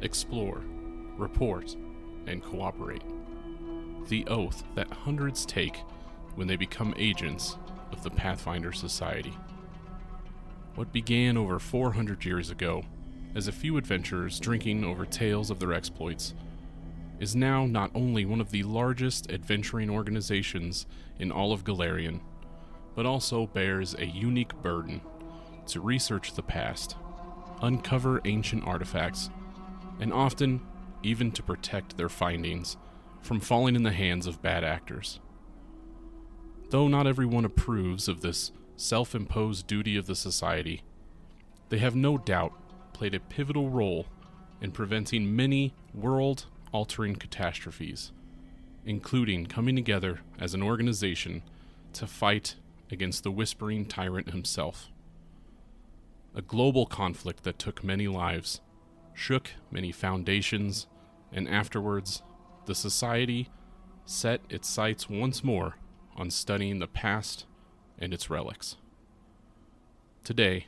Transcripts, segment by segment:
explore, report, and cooperate. The oath that hundreds take when they become agents of the Pathfinder Society. What began over 400 years ago as a few adventurers drinking over tales of their exploits is now not only one of the largest adventuring organizations in all of Galarian, but also bears a unique burden to research the past, uncover ancient artifacts, and often even to protect their findings from falling in the hands of bad actors. Though not everyone approves of this self-imposed duty of the society, they have no doubt played a pivotal role in preventing many world-altering catastrophes, including coming together as an organization to fight against the Whispering Tyrant himself. A global conflict that took many lives, shook many foundations, and afterwards, the Society set its sights once more on studying the past and its relics. Today,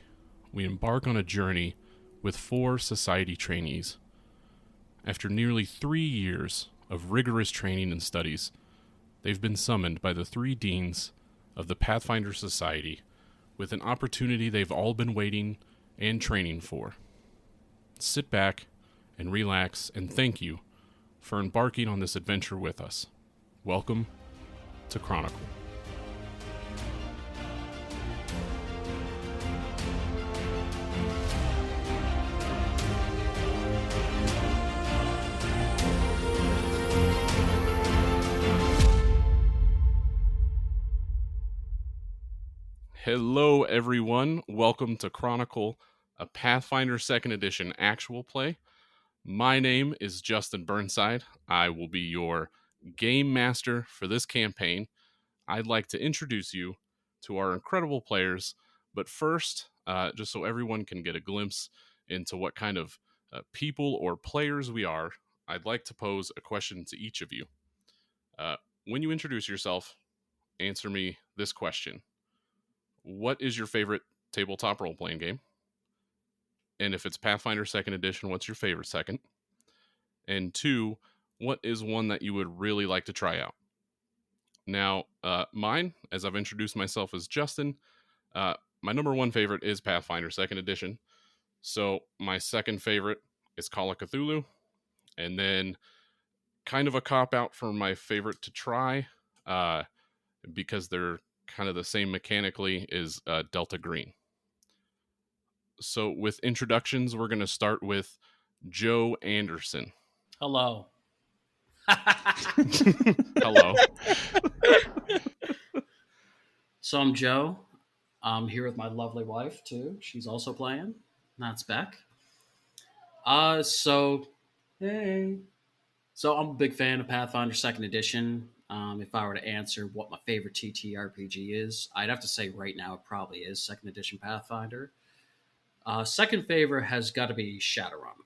we embark on a journey with 4 Society trainees. After nearly 3 years of rigorous training and studies, they've been summoned by the 3 deans of the Pathfinder Society with an opportunity they've all been waiting and training for. Sit back and relax, and thank you for embarking on this adventure with us. Welcome to Chronicle. Hello, everyone. Welcome to Chronicle, a Pathfinder 2nd Edition actual play. My name is Justin Burnside. I will be your game master for this campaign. I'd like to introduce you to our incredible players, but first, just so everyone can get a glimpse into what kind of people or players we are, I'd like to pose a question to each of you. When you introduce yourself, answer me this question. What is your favorite tabletop role-playing game? And if it's Pathfinder 2nd Edition, what's your favorite second? And 2, what is one that you would really like to try out? Now, mine, as I've introduced myself as Justin, my number 1 favorite is Pathfinder 2nd Edition. So my second favorite is Call of Cthulhu. And then kind of a cop-out for my favorite to try, because they're kind of the same mechanically, is Delta Green. So with introductions, we're going to start with Joe Anderson. Hello. Hello. So I'm Joe. I'm here with my lovely wife, too. She's also playing. That's Beck. Hey. So I'm a big fan of Pathfinder 2nd Edition. If I were to answer what my favorite TTRPG is, I'd have to say right now it probably is 2nd Edition Pathfinder. Second favorite has got to be Shadowrun.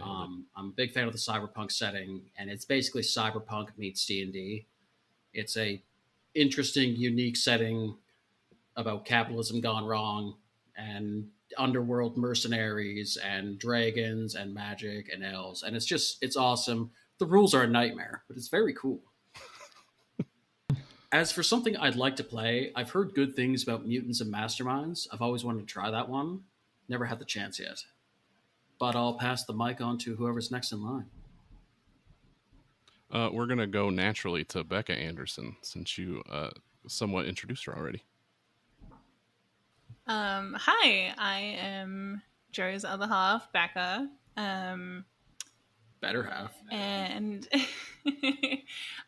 I'm a big fan of the cyberpunk setting, and it's basically cyberpunk meets D&D. It's a interesting, unique setting about capitalism gone wrong, and underworld mercenaries, and dragons, and magic, and elves, and it's awesome. The rules are a nightmare, but it's very cool. As for something I'd like to play, I've heard good things about Mutants and Masterminds. I've always wanted to try that one. Never had the chance yet. But I'll pass the mic on to whoever's next in line. We're going to go naturally to Becca Anderson, since you somewhat introduced her already. Hi, I am Joe's other half, Becca. Better half. And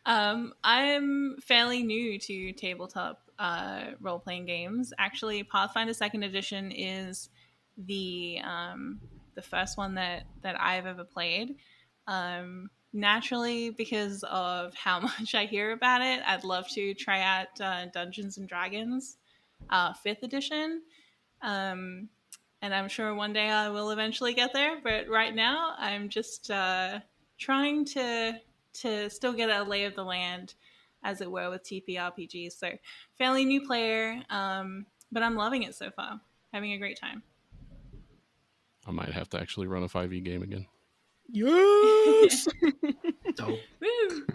I'm fairly new to tabletop role-playing games. Actually, Pathfinder 2nd Edition is the first one that I've ever played. Naturally, because of how much I hear about it, I'd love to try out Dungeons and Dragons 5th edition. And I'm sure one day I will eventually get there. But right now, I'm just trying to still get a lay of the land, as it were, with TPRPGs. So fairly new player, but I'm loving it so far. Having a great time. I might have to actually run a 5e game again. Yes. Dope. Woo!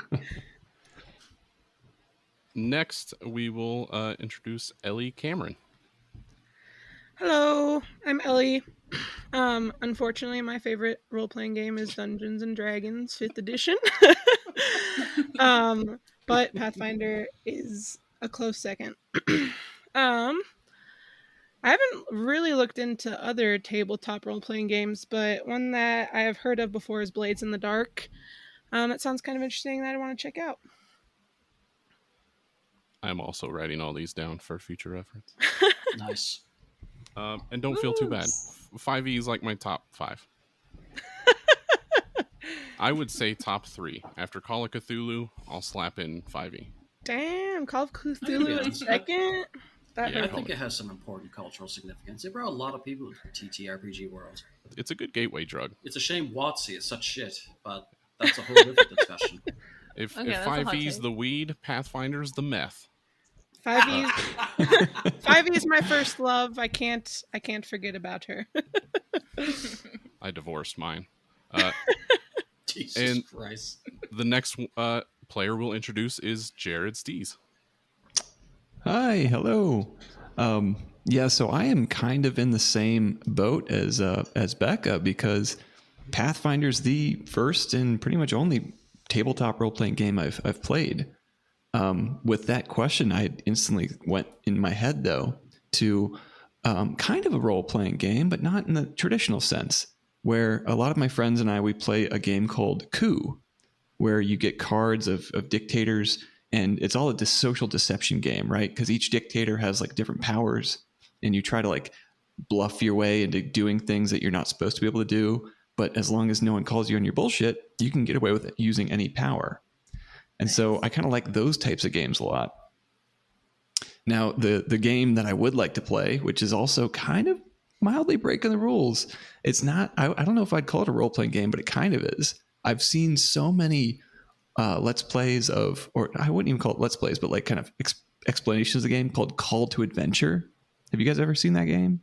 Next, we will introduce Ellie Cameron. Hello, I'm Ellie. Unfortunately, my favorite role-playing game is Dungeons and Dragons 5th edition. But Pathfinder is a close second. I haven't really looked into other tabletop role-playing games, but one that I have heard of before is Blades in the Dark. That sounds kind of interesting that I want to check out. I'm also writing all these down for future reference. Nice. And don't feel too bad. 5e is like my top 5. I would say top 3. After Call of Cthulhu, I'll slap in 5e. Damn, Call of I can Cthulhu be in honest. second? That Yeah, I hurt. think it has some important cultural significance. It brought a lot of people into the TTRPG world. It's a good gateway drug. It's a shame WotC is such shit, but that's a whole different discussion. If Okay, that's a hot 5e's take. the weed, Pathfinder's the meth. 5e is 5e is my first love. I can't forget about her. I divorced mine. Jesus And- Christ. The next player we'll introduce is Jared Stees. Hi, hello. Yeah, so I am kind of in the same boat as Becca because Pathfinder's the first and pretty much only tabletop role playing game I've played. With that question, I instantly went in my head though to kind of a role playing game, but not in the traditional sense. Where a lot of my friends and we play a game called Coup, where you get cards of dictators, and it's all a social deception game, right? Because each dictator has like different powers, and you try to like bluff your way into doing things that you're not supposed to be able to do. But as long as no one calls you on your bullshit, you can get away with it using any power. And so I kind of like those types of games a lot. Now, the game that I would like to play, which is also kind of mildly breaking the rules, it's not, I don't know if I'd call it a role-playing game, but it kind of is. I've seen so many Let's Plays of, or I wouldn't even call it Let's Plays, but like kind of explanations of the game called Call to Adventure. Have you guys ever seen that game?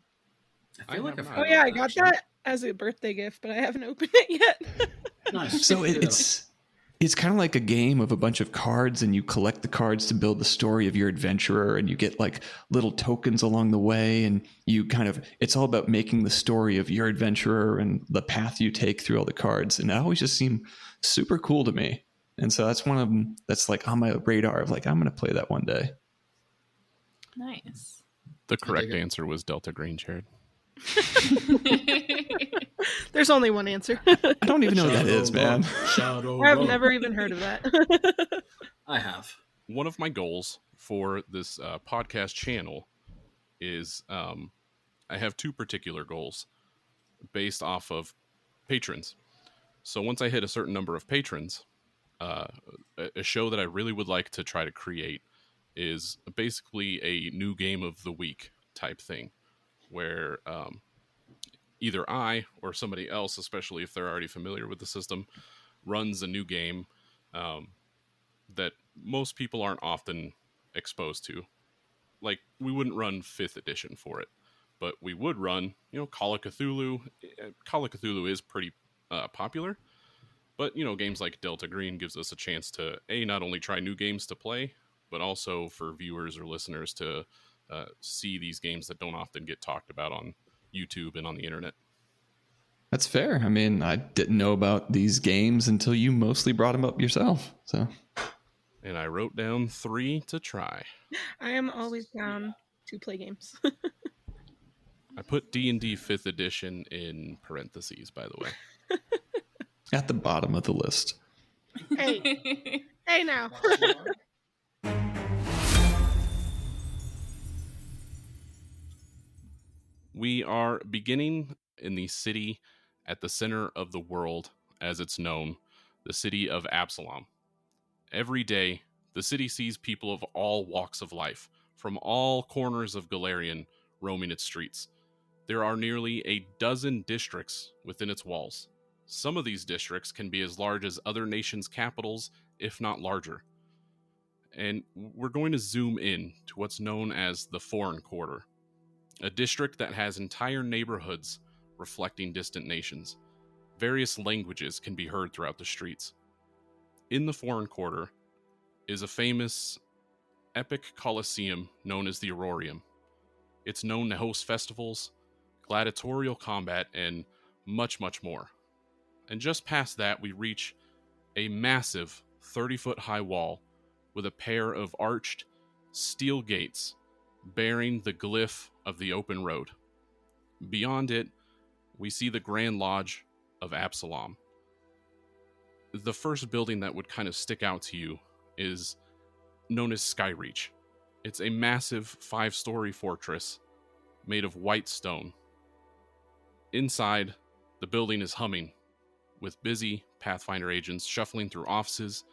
I feel like have I've not. Oh yeah, I heard got actually. that as a birthday gift, but I haven't opened it yet. Nice. So Good. it's kind of like a game of a bunch of cards, and you collect the cards to build the story of your adventurer, and you get like little tokens along the way, and you kind of, it's all about making the story of your adventurer and the path you take through all the cards. And it always just seemed super cool to me. And so that's one of them that's like on my radar of like, I'm going to play that one day. Nice. The correct dig it. answer was Delta Green, Jared. There's only one answer. I don't even know what that is, man. I've never even heard of that. I have. One of my goals for this podcast channel is I have 2 particular goals based off of patrons. So once I hit a certain number of patrons, a show that I really would like to try to create is basically a new game of the week type thing, where either I or somebody else, especially if they're already familiar with the system, runs a new game that most people aren't often exposed to. Like, we wouldn't run 5th edition for it, but we would run, Call of Cthulhu. Call of Cthulhu is pretty popular, but, games like Delta Green gives us a chance to, not only try new games to play, but also for viewers or listeners to see these games that don't often get talked about on YouTube and on the internet. That's fair. I mean, I didn't know about these games until you mostly brought them up yourself. So, And I wrote down 3 to try. I am always down to play games. I put D&D 5th edition in parentheses, by the way. at the bottom of the list. Hey, hey now. We are beginning in the city at the center of the world, as it's known, the city of Absalom. Every day, the city sees people of all walks of life, from all corners of Galarian, roaming its streets. There are nearly a dozen districts within its walls. Some of these districts can be as large as other nations' capitals, if not larger. And we're going to zoom in to what's known as the Foreign Quarter, a district that has entire neighborhoods reflecting distant nations. various languages can be heard throughout the streets. In the foreign quarter is a famous epic coliseum known as the Aurorium. It's known to host festivals, gladiatorial combat, and much, much more. And just past that, we reach a massive 30-foot high wall with a pair of arched steel gates bearing the glyph of the open road. Beyond it, we see the Grand Lodge of Absalom. The first building that would kind of stick out to you is known as Skyreach. It's a massive 5-story fortress made of white stone. Inside, the building is humming with busy Pathfinder agents shuffling through offices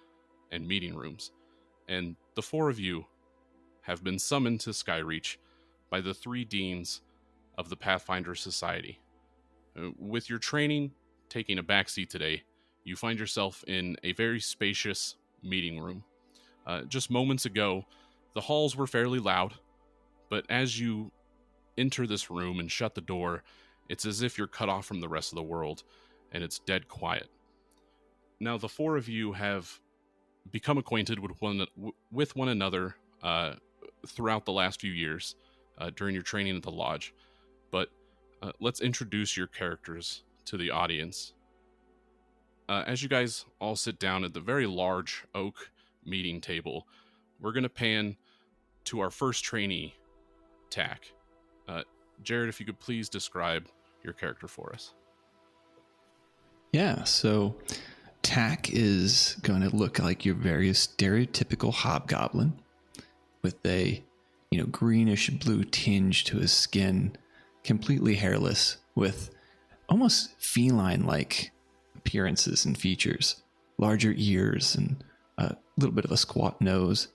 and meeting rooms. And the 4 of you have been summoned to Skyreach by the 3 deans of the Pathfinder Society. With your training taking a backseat today, you find yourself in a very spacious meeting room. Just moments ago, the halls were fairly loud, but as you enter this room and shut the door, it's as if you're cut off from the rest of the world, and it's dead quiet. Now, the 4 of you have become acquainted with one another throughout the last few years during your training at the lodge, but let's introduce your characters to the audience. As you guys all sit down at the very large oak meeting table, we're going to pan to our first trainee, Tack. Jared, if you could please describe your character for us. Yeah, so Tack is going to look like your very stereotypical hobgoblin with a, greenish blue tinge to his skin, completely hairless, with almost feline-like appearances and features, larger ears and a little bit of a squat nose.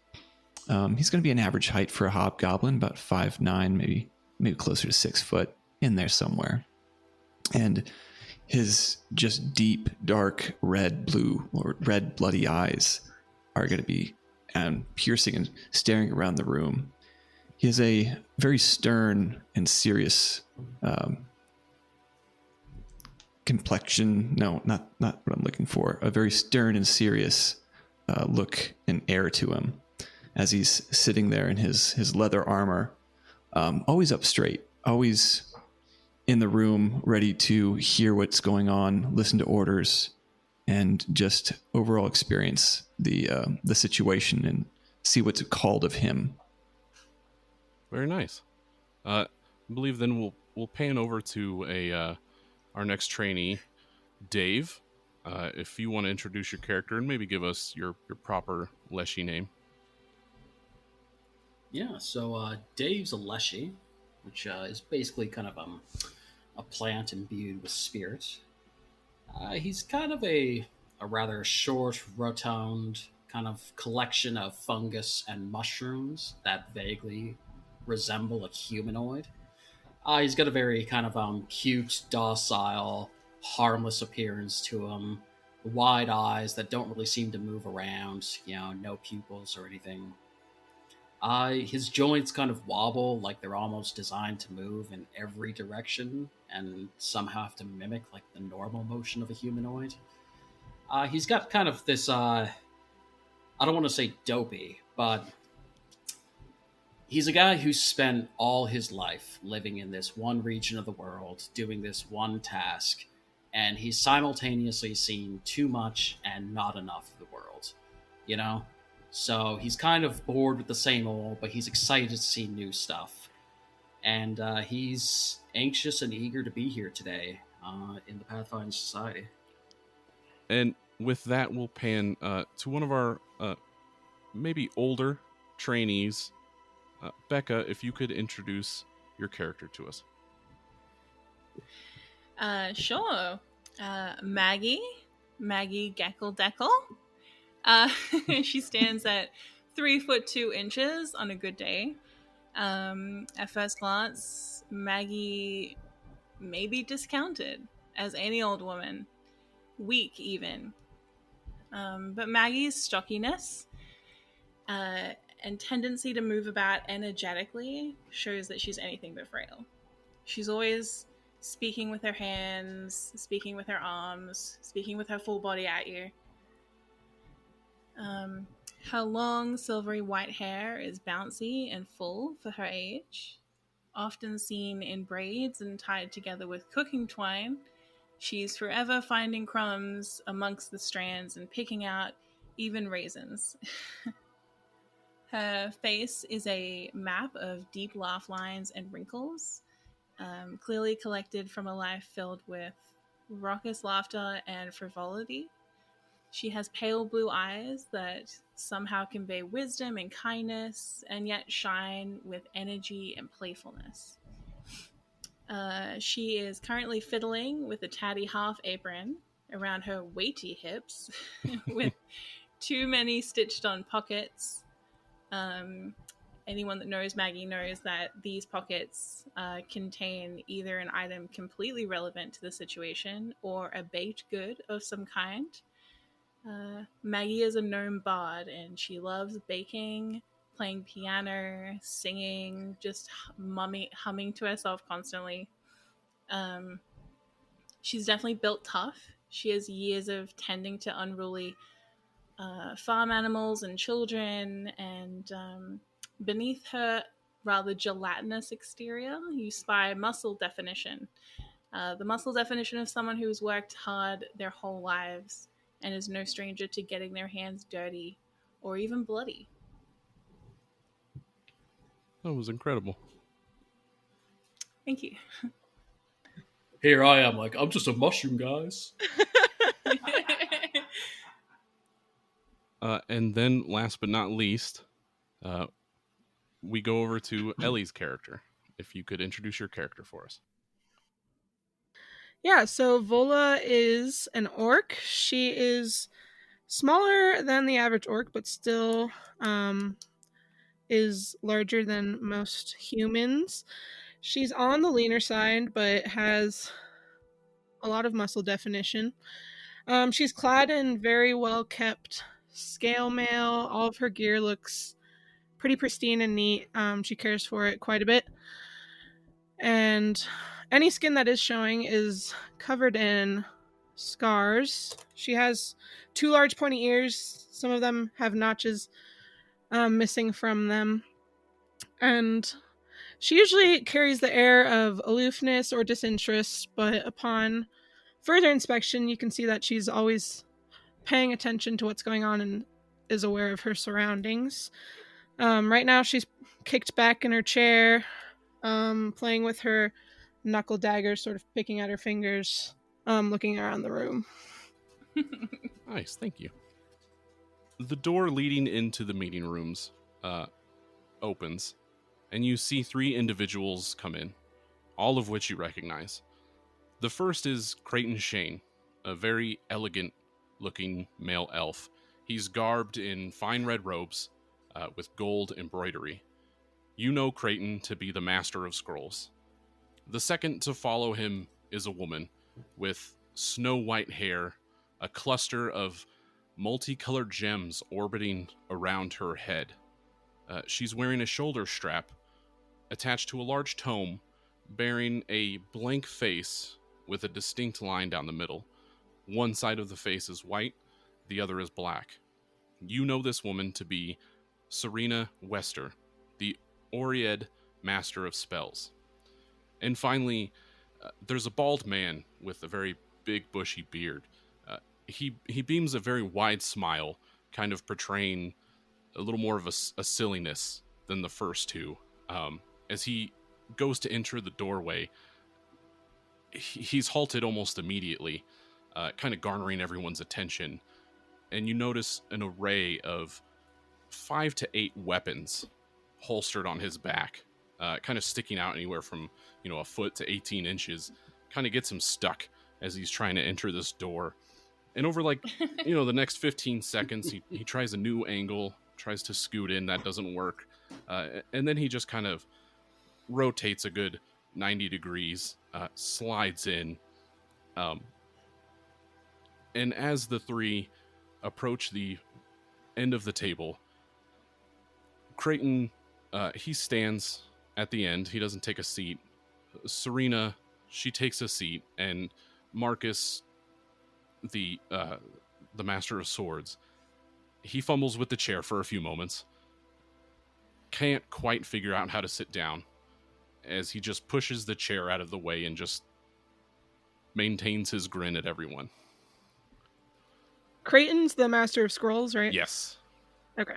He's going to be an average height for a hobgoblin, about 5'9", maybe closer to 6 foot, in there somewhere. And his just deep, dark blue or red bloody eyes are going to be piercing and staring around the room. He has a very stern and serious complexion. No, not what I'm looking for. A very stern and serious look and air to him as he's sitting there in his leather armor, always up straight, always in the room, ready to hear what's going on, listen to orders, and just overall experience the situation and see what's called of him. Very nice. I believe then we'll pan over to our next trainee, Dave. If you want to introduce your character and maybe give us your proper Leshy name. Yeah, so Dave's a Leshy, which is basically kind of a plant imbued with spirit. He's kind of a rather short, rotund kind of collection of fungus and mushrooms that vaguely resemble a humanoid. He's got a very kind of cute, docile, harmless appearance to him. Wide eyes that don't really seem to move around, no pupils or anything. His joints kind of wobble like they're almost designed to move in every direction and somehow have to mimic like the normal motion of a humanoid. He's got kind of this, I don't want to say dopey, but he's a guy who spent all his life living in this one region of the world, doing this one task, and he's simultaneously seen too much and not enough of the world, So he's kind of bored with the same old, but he's excited to see new stuff. And he's anxious and eager to be here today in the Pathfinder Society. And with that, we'll pan to one of our maybe older trainees. Becca, if you could introduce your character to us. Sure. Maggie Geckle Deckle. She stands at 3'2" on a good day. At first glance, Maggie may be discounted as any old woman, weak even. But Maggie's stockiness and tendency to move about energetically shows that she's anything but frail. She's always speaking with her hands, speaking with her arms, speaking with her full body at you. Her long, silvery white hair is bouncy and full for her age. Often seen in braids and tied together with cooking twine, she's forever finding crumbs amongst the strands and picking out even raisins. Her face is a map of deep laugh lines and wrinkles, clearly collected from a life filled with raucous laughter and frivolity. She has pale blue eyes that somehow convey wisdom and kindness, and yet shine with energy and playfulness. She is currently fiddling with a tatty half apron around her weighty hips, with too many stitched on pockets. Anyone that knows Maggie knows that these pockets contain either an item completely relevant to the situation or a baked good of some kind. Maggie is a gnome bard, and she loves baking, playing piano, singing, just humming to herself constantly. She's definitely built tough. She has years of tending to unruly farm animals and children, and beneath her rather gelatinous exterior, you spy muscle definition. The muscle definition of someone who's worked hard their whole lives and is no stranger to getting their hands dirty or even bloody. That was incredible. Thank you. Here I am, like, I'm just a mushroom, guys. And then, last but not least, we go over to Ellie's character. If you could introduce your character for us. Yeah, so Vola is an orc. She is smaller than the average orc, but still is larger than most humans. She's on the leaner side, but has a lot of muscle definition. She's clad in very well-kept scale mail. All of her gear looks pretty pristine and neat. She cares for it quite a bit. And any skin that is showing is covered in scars. She has 2 large pointy ears. Some of them have notches missing from them. And she usually carries the air of aloofness or disinterest, but upon further inspection, you can see that she's always paying attention to what's going on and is aware of her surroundings. Right now, she's kicked back in her chair, playing with her knuckle dagger, sort of picking at her fingers, looking around the room. Nice, thank you. The door leading into the meeting rooms opens, and you see 3 individuals come in, all of which you recognize. The first is Creighton Shane, a very elegant-looking male elf. He's garbed in fine red robes with gold embroidery. You know Creighton to be the Master of Scrolls. The second to follow him is a woman with snow-white hair, a cluster of multicolored gems orbiting around her head. She's wearing a shoulder strap attached to a large tome bearing a blank face with a distinct line down the middle. One side of the face is white, the other is black. You know this woman to be Serena Wester, the Oried Master of Spells. And finally, there's a bald man with a very big bushy beard. He beams a very wide smile, kind of portraying a little more of a silliness than the first two. As he goes to enter the doorway, he's halted almost immediately, kind of garnering everyone's attention. And you notice an array of 5 to 8 weapons holstered on his back, kind of sticking out anywhere from, a foot to 18 inches. Kind of gets him stuck as he's trying to enter this door. And over the next 15 seconds, he tries a new angle, tries to scoot in. That doesn't work. And then he just kind of rotates a good 90 degrees, slides in. And as the 3 approach the end of the table, Creighton, he stands at the end. He doesn't take a seat. Serena She takes a seat, and Marcus, the Master of Swords, he fumbles with the chair for a few moments. Can't quite figure out how to sit down, as he just pushes the chair out of the way and just maintains his grin at everyone. Creighton's the Master of Scrolls, right? Yes. Okay.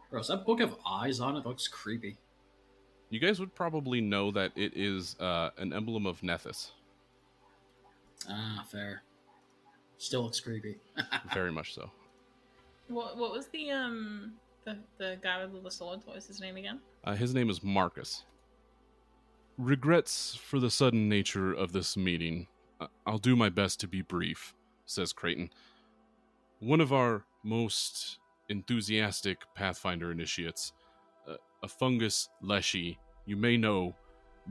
Bro, does that book have eyes on it? That looks creepy. You guys would probably know that it is an emblem of Nethys. Ah, fair. Still looks creepy. Very much so. What was the guy with the sword? What was his name again? His name is Marcus. Regrets for the sudden nature of this meeting. I'll do my best to be brief, says Creighton. One of our most enthusiastic Pathfinder initiates, a fungus leshy you may know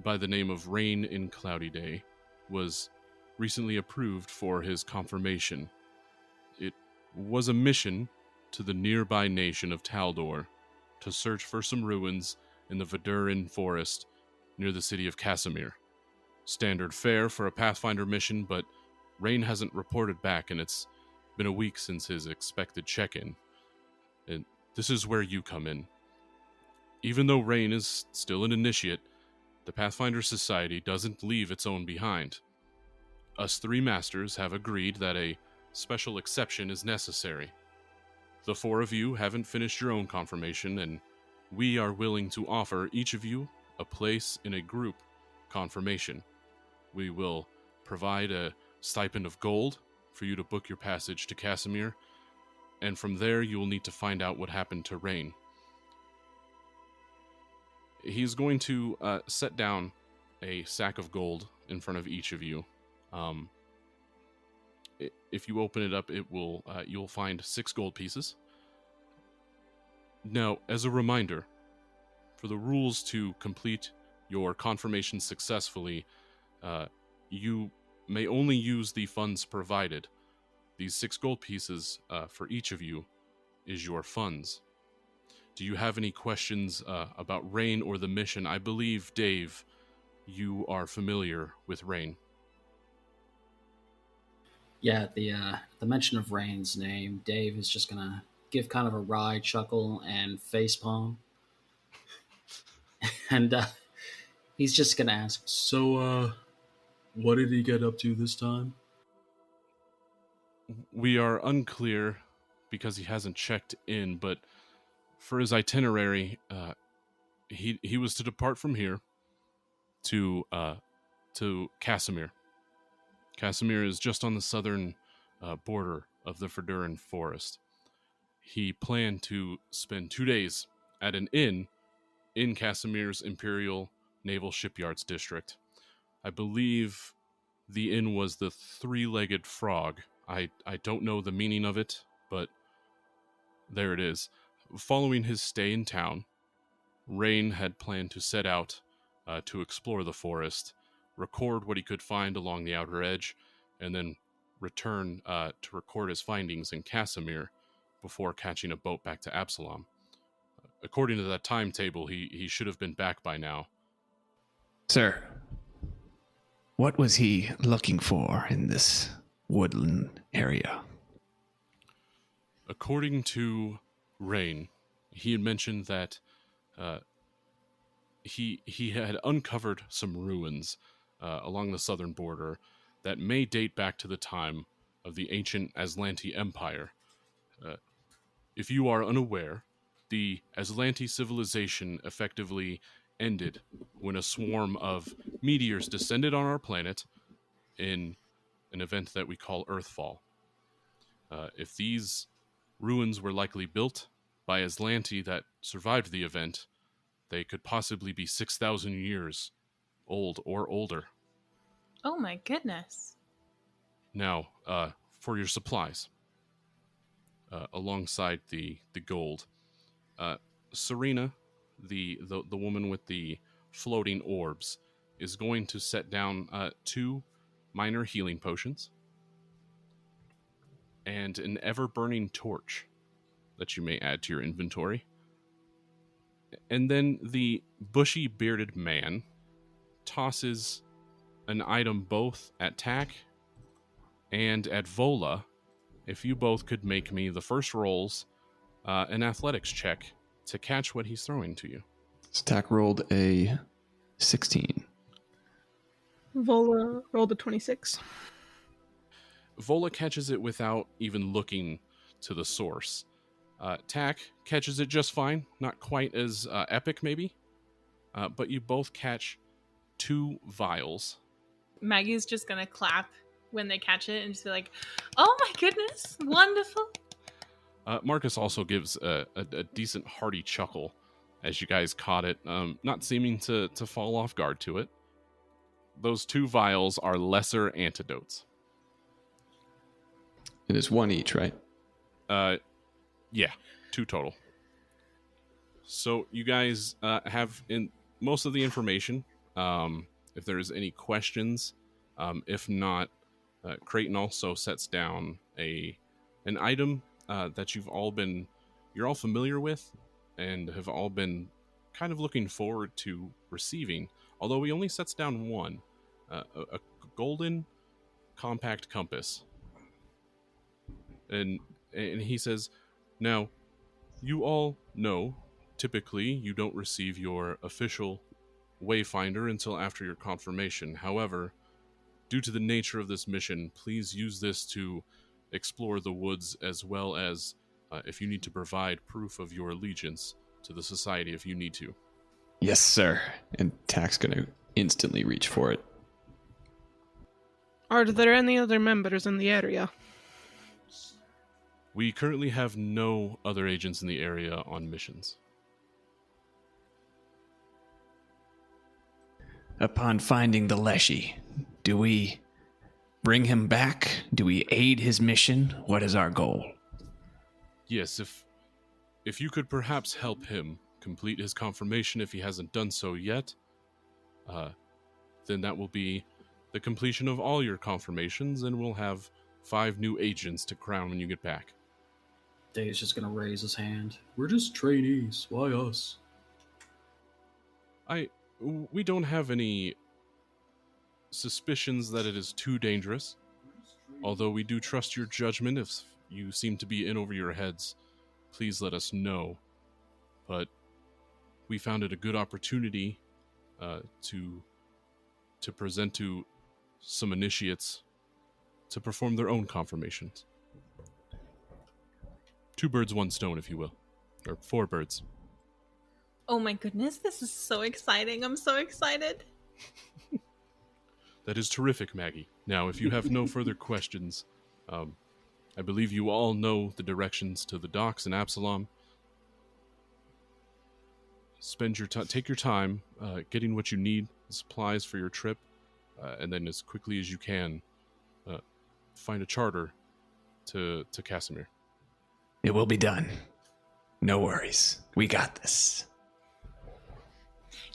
by the name of Rain in Cloudy Day, was recently approved for his confirmation. It was a mission to the nearby nation of Taldor to search for some ruins in the Verdurin forest near the city of Casimir. Standard fare for a Pathfinder mission, but Rain hasn't reported back, and it's been a week since his expected check-in. And this is where you come in. Even though Rain is still an initiate, the Pathfinder Society doesn't leave its own behind. Us three masters have agreed that a special exception is necessary. The four of you haven't finished your own confirmation, and we are willing to offer each of you a place in a group confirmation. We will provide a stipend of gold for you to book your passage to Casimir, and from there you will need to find out what happened to Rain. He's going to set down a sack of gold in front of each of you. If you open it up, it will you'll find 6 gold pieces. Now, as a reminder, for the rules to complete your confirmation successfully, you may only use the funds provided. These 6 gold pieces for each of you is your funds. Do you have any questions about Rain or the mission? I believe, Dave, you are familiar with Rain. Yeah, the mention of Rain's name, Dave is just gonna give kind of a wry chuckle and facepalm. And he's just gonna ask, so, what did he get up to this time? We are unclear because he hasn't checked in, but for his itinerary, he was to depart from here to Casimir. Casimir is just on the southern border of the Verdurin forest. He planned to spend 2 days at an inn in Casimir's Imperial Naval Shipyards district. I believe the inn was the Three-Legged Frog. I don't know the meaning of it, but there it is. Following his stay in town, Rain had planned to set out to explore the forest, record what he could find along the outer edge, and then return to record his findings in Casimir before catching a boat back to Absalom. According to that timetable, he should have been back by now. Sir, what was he looking for in this woodland area? According to Rain, he had mentioned that he had uncovered some ruins along the southern border that may date back to the time of the ancient Aslanti Empire. If you are unaware, the Aslanti civilization effectively ended when a swarm of meteors descended on our planet in an event that we call Earthfall. If these ruins were likely built by Aslanti that survived the event, they could possibly be 6,000 years old or older. Oh my goodness. Now, for your supplies, alongside the gold, Serena, the woman with the floating orbs, is going to set down 2 minor healing potions and an ever-burning torch that you may add to your inventory. And then the bushy bearded man, tosses an item both at Tack and at Vola. If you both could make me the first rolls, an athletics check to catch what he's throwing to you. Stack rolled a 16. Vola rolled a 26. Vola catches it without even looking to the source. Tack catches it just fine, not quite as epic maybe, but you both catch 2 vials. Maggie's just gonna clap when they catch it and just be like, "Oh my goodness, wonderful!" Marcus also gives a decent hearty chuckle as you guys caught it, not seeming to fall off guard to it. Those 2 vials are lesser antidotes. It is 1 each, right? Yeah, 2 total. So you guys have in most of the information. If there's any questions, if not, Creighton also sets down an item that you're all familiar with and have all been kind of looking forward to receiving. Although he only sets down one, a golden compact compass. And he says, now, you all know, typically you don't receive your official Wayfinder until after your confirmation. However, due to the nature of this mission, please use this to explore the woods, as well as if you need to provide proof of your allegiance to the society if you need to. Yes, sir. And Tack's going to instantly reach for it. Are there any other members in the area? We currently have no other agents in the area on missions. Upon finding the Leshy, do we bring him back? Do we aid his mission? What is our goal? Yes, if you could perhaps help him complete his confirmation if he hasn't done so yet, then that will be the completion of all your confirmations, and we'll have 5 new agents to crown when you get back. Dave's just gonna raise his hand. We're just trainees. Why us? We don't have any suspicions that it is too dangerous, although we do trust your judgment. If you seem to be in over your heads, please let us know. But we found it a good opportunity to present to some initiates to perform their own confirmations. 2 birds, 1 stone, if you will. Or 4 birds. Oh my goodness, this is so exciting. I'm so excited. That is terrific, Maggie. Now, if you have no further questions, I believe you all know the directions to the docks in Absalom. Take your time getting what you need, supplies for your trip, and then as quickly as you can, find a charter to Casimir. It will be done. No worries. We got this.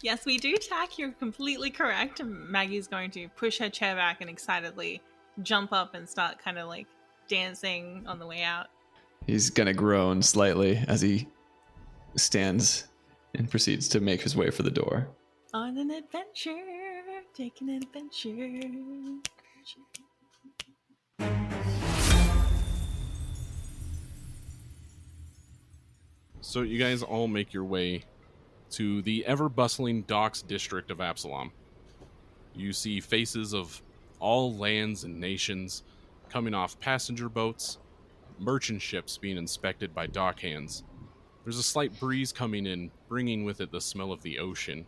Yes, we do, Tack. You're completely correct. Maggie's going to push her chair back and excitedly jump up and start kind of like dancing on the way out. He's going to groan slightly as he stands and proceeds to make his way for the door. On an adventure, taking an adventure. So you guys all make your way to the ever-bustling docks district of Absalom. You see faces of all lands and nations coming off passenger boats, merchant ships being inspected by dock hands. There's a slight breeze coming in, bringing with it the smell of the ocean.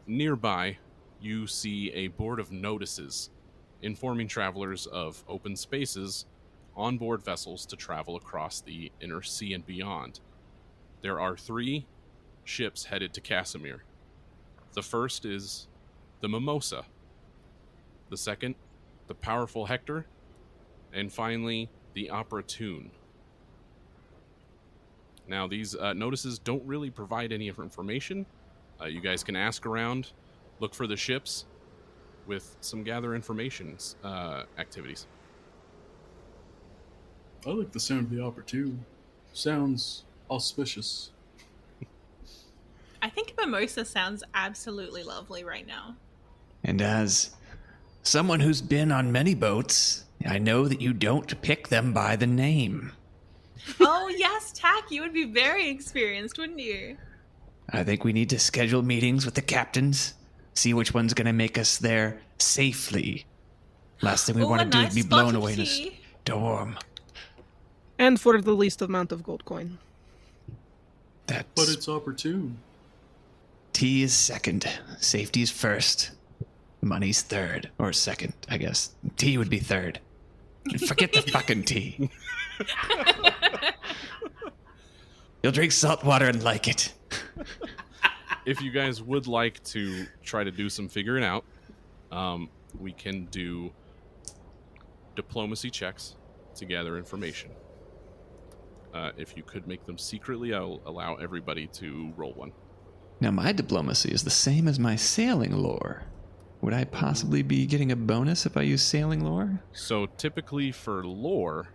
Nearby, you see a board of notices informing travelers of open spaces on board vessels to travel across the inner sea and beyond. There are 3 ships headed to Casimir. The first is the Mimosa. The second, the powerful Hector. And finally, the Opportune. Now, these notices don't really provide any information. You guys can ask around, look for the ships, with some gather information activities. I like the sound of the Opportune. Sounds auspicious. I think Mimosa sounds absolutely lovely right now. And as someone who's been on many boats, I know that you don't pick them by the name. Oh, yes, Tack, you would be very experienced, wouldn't you? I think we need to schedule meetings with the captains, see which one's going to make us there safely. Last thing we Oh, want a to do nice is be spot blown of away in a tea. storm. And for the least amount of gold coin. But That's it's opportune. tea is second, safety is first, money's third or second, I guess. Tea would be third. Forget the fucking tea. You'll drink salt water and like it. If you guys would like to try to do some figuring out, we can do diplomacy checks to gather information. If you could make them secretly, I'll allow everybody to roll one. Now, my diplomacy is the same as my sailing lore. Would I possibly be getting a bonus if I use sailing lore? So typically for lore,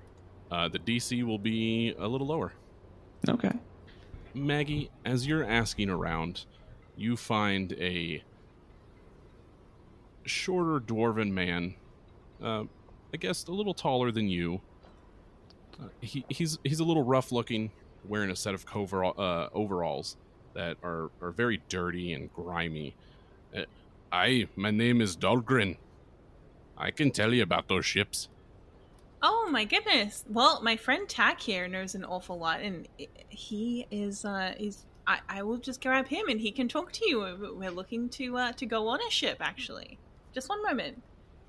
the DC will be a little lower. Okay. Maggie, as you're asking around, you find a shorter dwarven man, I guess a little taller than you. He's a little rough looking, wearing a set of overalls that are very dirty and grimy. My name is Dahlgren. I can tell you about those ships. Oh my goodness. Well, my friend Tack here knows an awful lot, and he is I will just grab him and he can talk to you. We're looking to go on a ship, actually. Just one moment.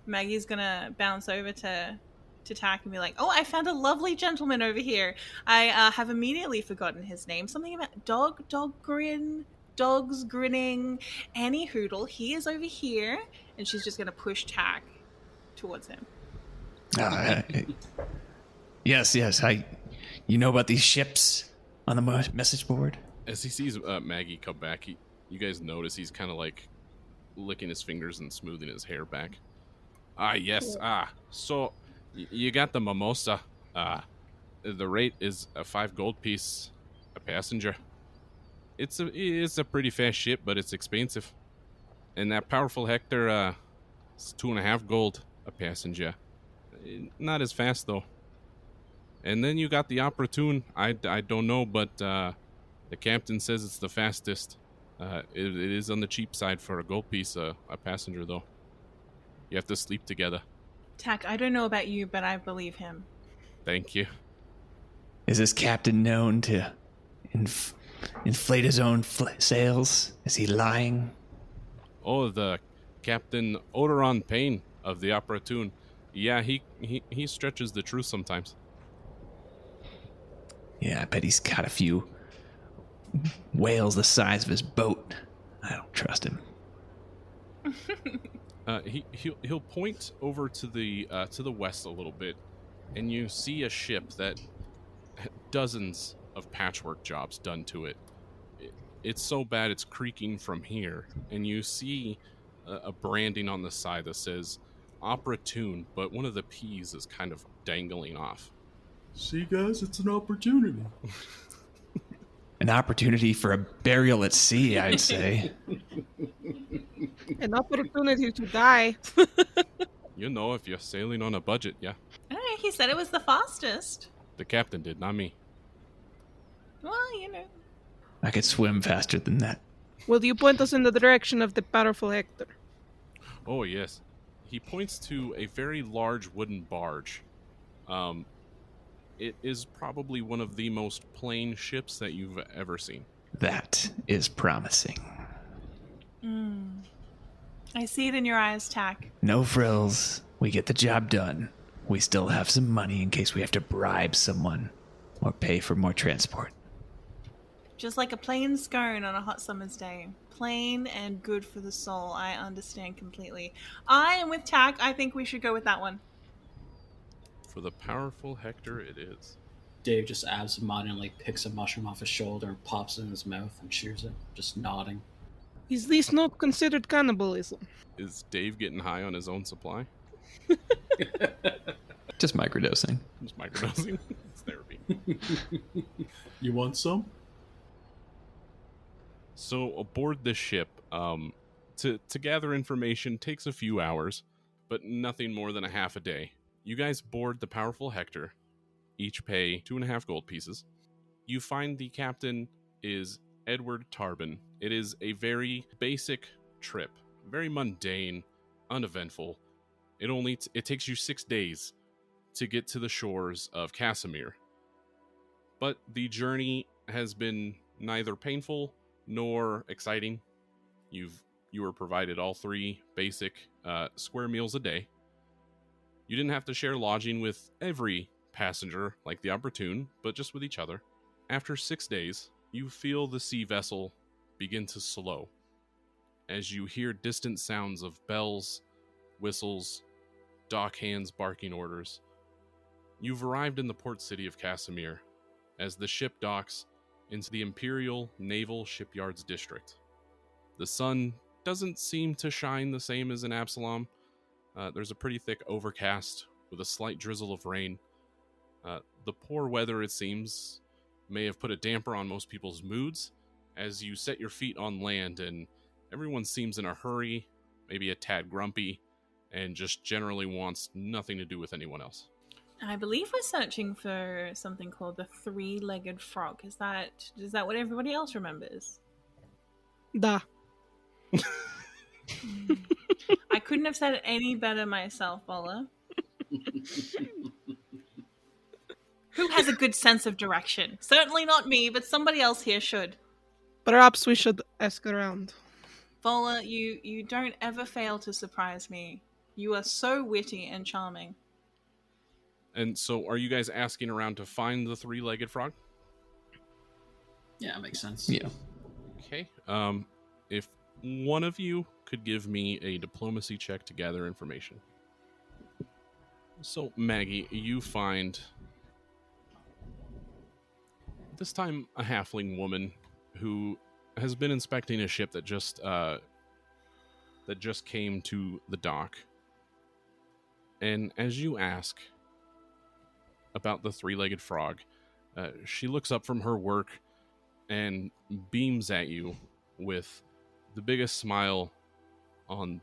Maggie's gonna bounce over to Tack and be like, "Oh, I found a lovely gentleman over here. I have immediately forgotten his name. Something about dog grin, dogs grinning, Annie Hoodle. He is over here," and she's just gonna push Tack towards him. Yes. You know about these ships on the message board? As he sees Maggie come back, you guys notice he's kind of like licking his fingers and smoothing his hair back. Yes. So you got the mimosa. The rate is a 5 gold piece a passenger. It's a pretty fast ship, but it's expensive. And that powerful Hector, it's 2.5 gold a passenger. Not as fast though. And then you got the Opportune. I don't know, but the captain says it's the fastest. It is on the cheap side for a gold piece a passenger though. You have to sleep together. Tack, I don't know about you, but I believe him. Thank you. Is this captain known to inflate his own sails? Is he lying? Oh, the Captain Odoron Payne of the Opportune. Yeah, he stretches the truth sometimes. Yeah, I bet he's got a few whales the size of his boat. I don't trust him. He'll point over to the west a little bit, and you see a ship that dozens of patchwork jobs done to it. It's so bad it's creaking from here, and you see a branding on the side that says Opportune, but one of the P's is kind of dangling off. See, guys, it's an opportunity. An opportunity for a burial at sea, I'd say. An opportunity to die. You know, if you're sailing on a budget, yeah. Oh, he said it was the fastest. The captain did, not me. Well, you know. I could swim faster than that. Will you point us in the direction of the powerful Hector? Oh, yes. He points to a very large wooden barge. It is probably one of the most plain ships that you've ever seen. That is promising. I see it in your eyes, Tack. No frills. We get the job done. We still have some money in case we have to bribe someone or pay for more transport. Just like a plain scone on a hot summer's day. Plain and good for the soul. I understand completely. I am with Tack. I think we should go with that one. For the powerful Hector, it is. Dave just absentmindedly picks a mushroom off his shoulder and pops it in his mouth and chews it, just nodding. Is this not considered cannibalism? Is Dave getting high on his own supply? Just microdosing. Just microdosing? It's therapy. You want some? So aboard this ship, To gather information takes a few hours, but nothing more than a half a day. You guys board the powerful Hector, each pay 2.5 gold pieces. You find the captain is Edward Tarbin. It is a very basic trip, very mundane, uneventful. It takes you 6 days to get to the shores of Casimir. But the journey has been neither painful nor exciting. You were provided all 3 basic square meals a day. You didn't have to share lodging with every passenger like the Opportune, but just with each other. After 6 days, you feel the sea vessel begin to slow as you hear distant sounds of bells, whistles, dock hands barking orders. You've arrived in the port city of Casimir as the ship docks into the Imperial Naval Shipyards District. The sun doesn't seem to shine the same as in Absalom. There's a pretty thick overcast with a slight drizzle of rain. The poor weather, it seems, may have put a damper on most people's moods as you set your feet on land, and everyone seems in a hurry, maybe a tad grumpy, and just generally wants nothing to do with anyone else. I believe we're searching for something called the three-legged frog. Is that what everybody else remembers? Da. I couldn't have said it any better myself, Bola. Who has a good sense of direction? Certainly not me, but somebody else here should. Perhaps we should ask around. Vola, you don't ever fail to surprise me. You are so witty and charming. And so are you guys asking around to find the three-legged frog? Yeah, makes sense. Yeah. Okay. If one of you could give me a diplomacy check to gather information. So, Maggie, you find this time a halfling woman who has been inspecting a ship that just came to the dock. And as you ask about the three-legged frog, she looks up from her work and beams at you with the biggest smile on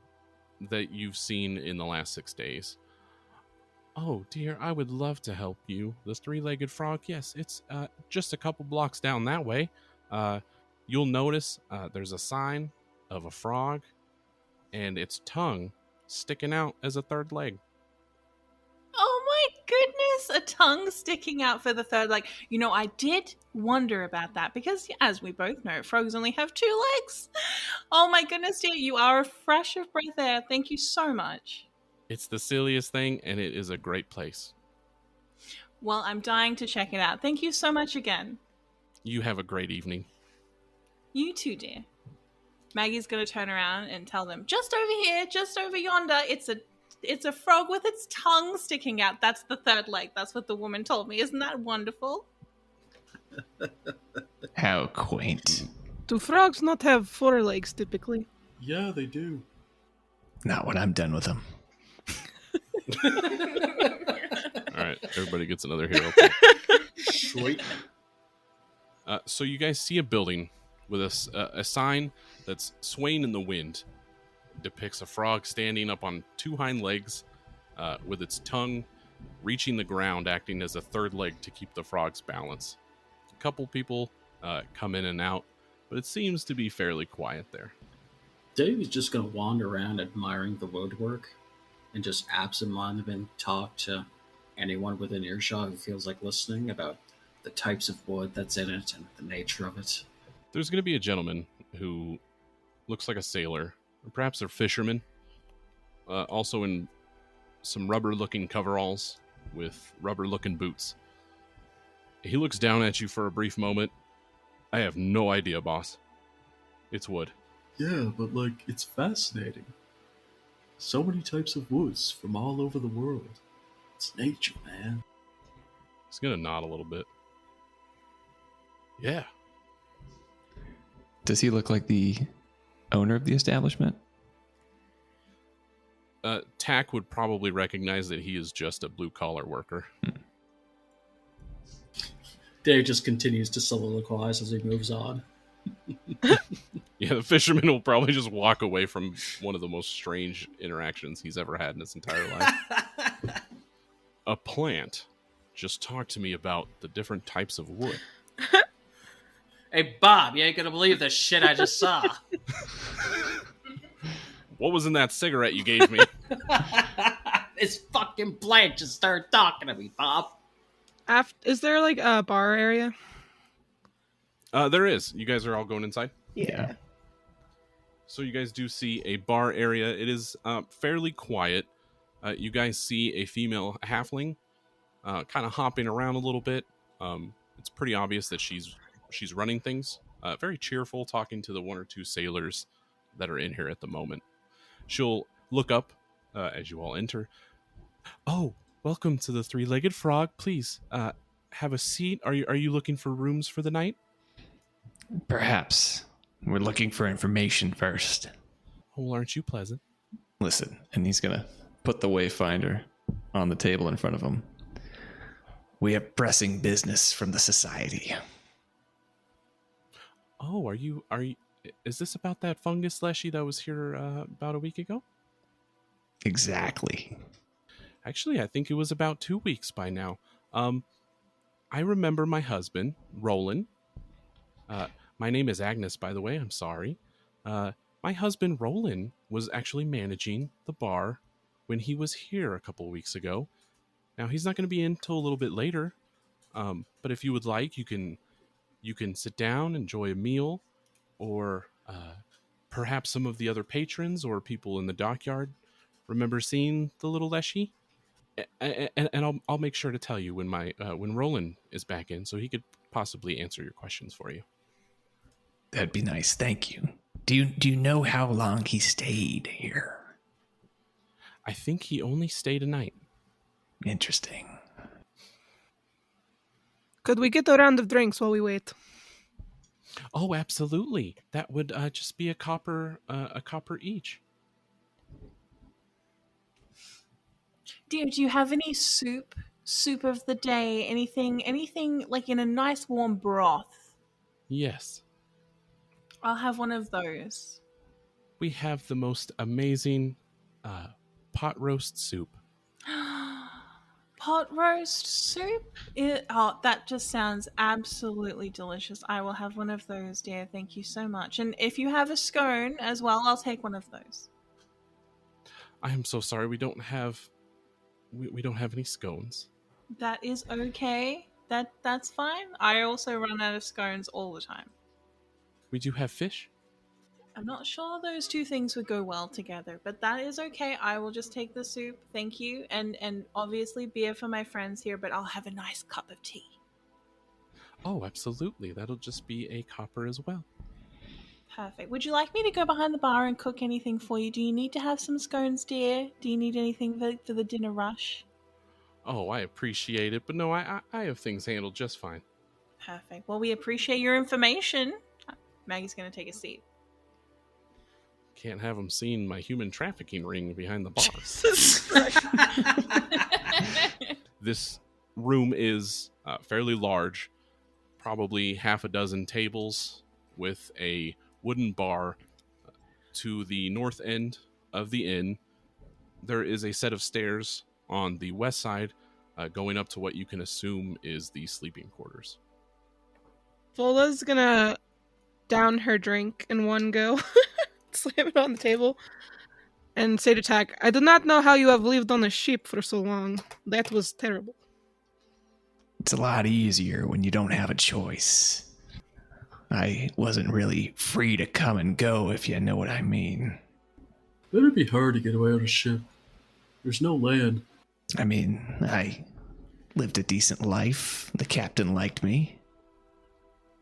that you've seen in the last 6 days. Oh dear, I would love to help you. The three-legged frog, yes, it's just a couple blocks down that way. You'll notice there's a sign of a frog and its tongue sticking out as a third leg. Oh my goodness, a tongue sticking out for the third leg. You know, I did wonder about that because, as we both know, frogs only have 2 legs. Oh my goodness, dear, you are a fresh of breath air. Thank you so much. It's the silliest thing, and it is a great place. Well, I'm dying to check it out. Thank you so much again. You have a great evening. You too, dear. Maggie's going to turn around and tell them, just over here, just over yonder, it's a frog with its tongue sticking out. That's the third leg. That's what the woman told me. Isn't that wonderful? How quaint. Do frogs not have 4 legs typically? Yeah, they do. Not when I'm done with them. All right, everybody gets another hero. Sweet. So you guys see a building with a sign that's swaying in the wind. It depicts a frog standing up on 2 hind legs with its tongue reaching the ground, acting as a third leg to keep the frog's balance. A couple people come in and out, but it seems to be fairly quiet there. Dave is just going to wander around admiring the woodwork and just absentmindedly talk to anyone within earshot who feels like listening about the types of wood that's in it and the nature of it. There's going to be a gentleman who looks like a sailor, or perhaps a fisherman, also in some rubber-looking coveralls with rubber-looking boots. He looks down at you for a brief moment. I have no idea, boss. It's wood. Yeah, but it's fascinating. So many types of woods from all over the world. It's nature, man. He's going to nod a little bit. Yeah. Does he look like the owner of the establishment? Tack would probably recognize that he is just a blue-collar worker. Dave just continues to soliloquize as he moves on. Yeah, Yeah, the fisherman will probably just walk away from one of the most strange interactions he's ever had in his entire life. A plant just talked to me about the different types of wood. Hey, Bob, you ain't gonna believe the shit I just saw. What was in that cigarette you gave me? This fucking plant just started talking to me, Bob. Is there like a bar area? There is. You guys are all going inside? Yeah. So you guys do see a bar area. It is fairly quiet. You guys see a female halfling kind of hopping around a little bit. It's pretty obvious that she's running things. Very cheerful, talking to the one or two sailors that are in here at the moment. She'll look up as you all enter. Oh, welcome to the Three-Legged Frog. Please have a seat. Are you looking for rooms for the night? Perhaps. We're looking for information first. Well, aren't you pleasant? Listen, and he's going to put the Wayfinder on the table in front of him. We have pressing business from the society. Oh, are you? Is this about that fungus leshy that was here about a week ago? Exactly. Actually, I think it was about 2 weeks by now. I remember my husband, Roland. My name is Agnes, by the way. I'm sorry. My husband, Roland, was actually managing the bar when he was here a couple of weeks ago. Now, he's not going to be in until a little bit later. But if you would like, you can sit down, enjoy a meal, or perhaps some of the other patrons or people in the dockyard remember seeing the little leshy. And I'll make sure to tell you when Roland is back in, so he could possibly answer your questions for you. That'd be nice. Thank you. Do you know how long he stayed here? I think he only stayed a night. Interesting. Could we get a round of drinks while we wait? Oh, absolutely. That would just be a copper each. Do you have any soup of the day? Anything like in a nice warm broth? Yes. I'll have one of those. We have the most amazing pot roast soup. Pot roast soup? That just sounds absolutely delicious. I will have one of those, dear. Thank you so much. And if you have a scone as well, I'll take one of those. I am so sorry. We don't have any scones. That is okay. That's fine. I also run out of scones all the time. We do have fish. I'm not sure those two things would go well together, but that is okay. I will just take the soup. Thank you. And obviously beer for my friends here, but I'll have a nice cup of tea. Oh, absolutely. That'll just be a copper as well. Perfect. Would you like me to go behind the bar and cook anything for you? Do you need to have some scones, dear? Do you need anything for the dinner rush? Oh, I appreciate it, but no, I have things handled just fine. Perfect. Well, we appreciate your information. Maggie's going to take a seat. Can't have them seeing my human trafficking ring behind the bar. This room is fairly large, probably half a dozen tables with a wooden bar. To the north end of the inn, there is a set of stairs on the west side going up to what you can assume is the sleeping quarters. Vola's gonna down her drink in one go, slam it on the table, and say to Tak, I do not know how you have lived on a ship for so long. That was terrible. It's a lot easier when you don't have a choice. I wasn't really free to come and go, if you know what I mean. It'd be hard to get away on a ship. There's no land. I mean, I lived a decent life. The captain liked me.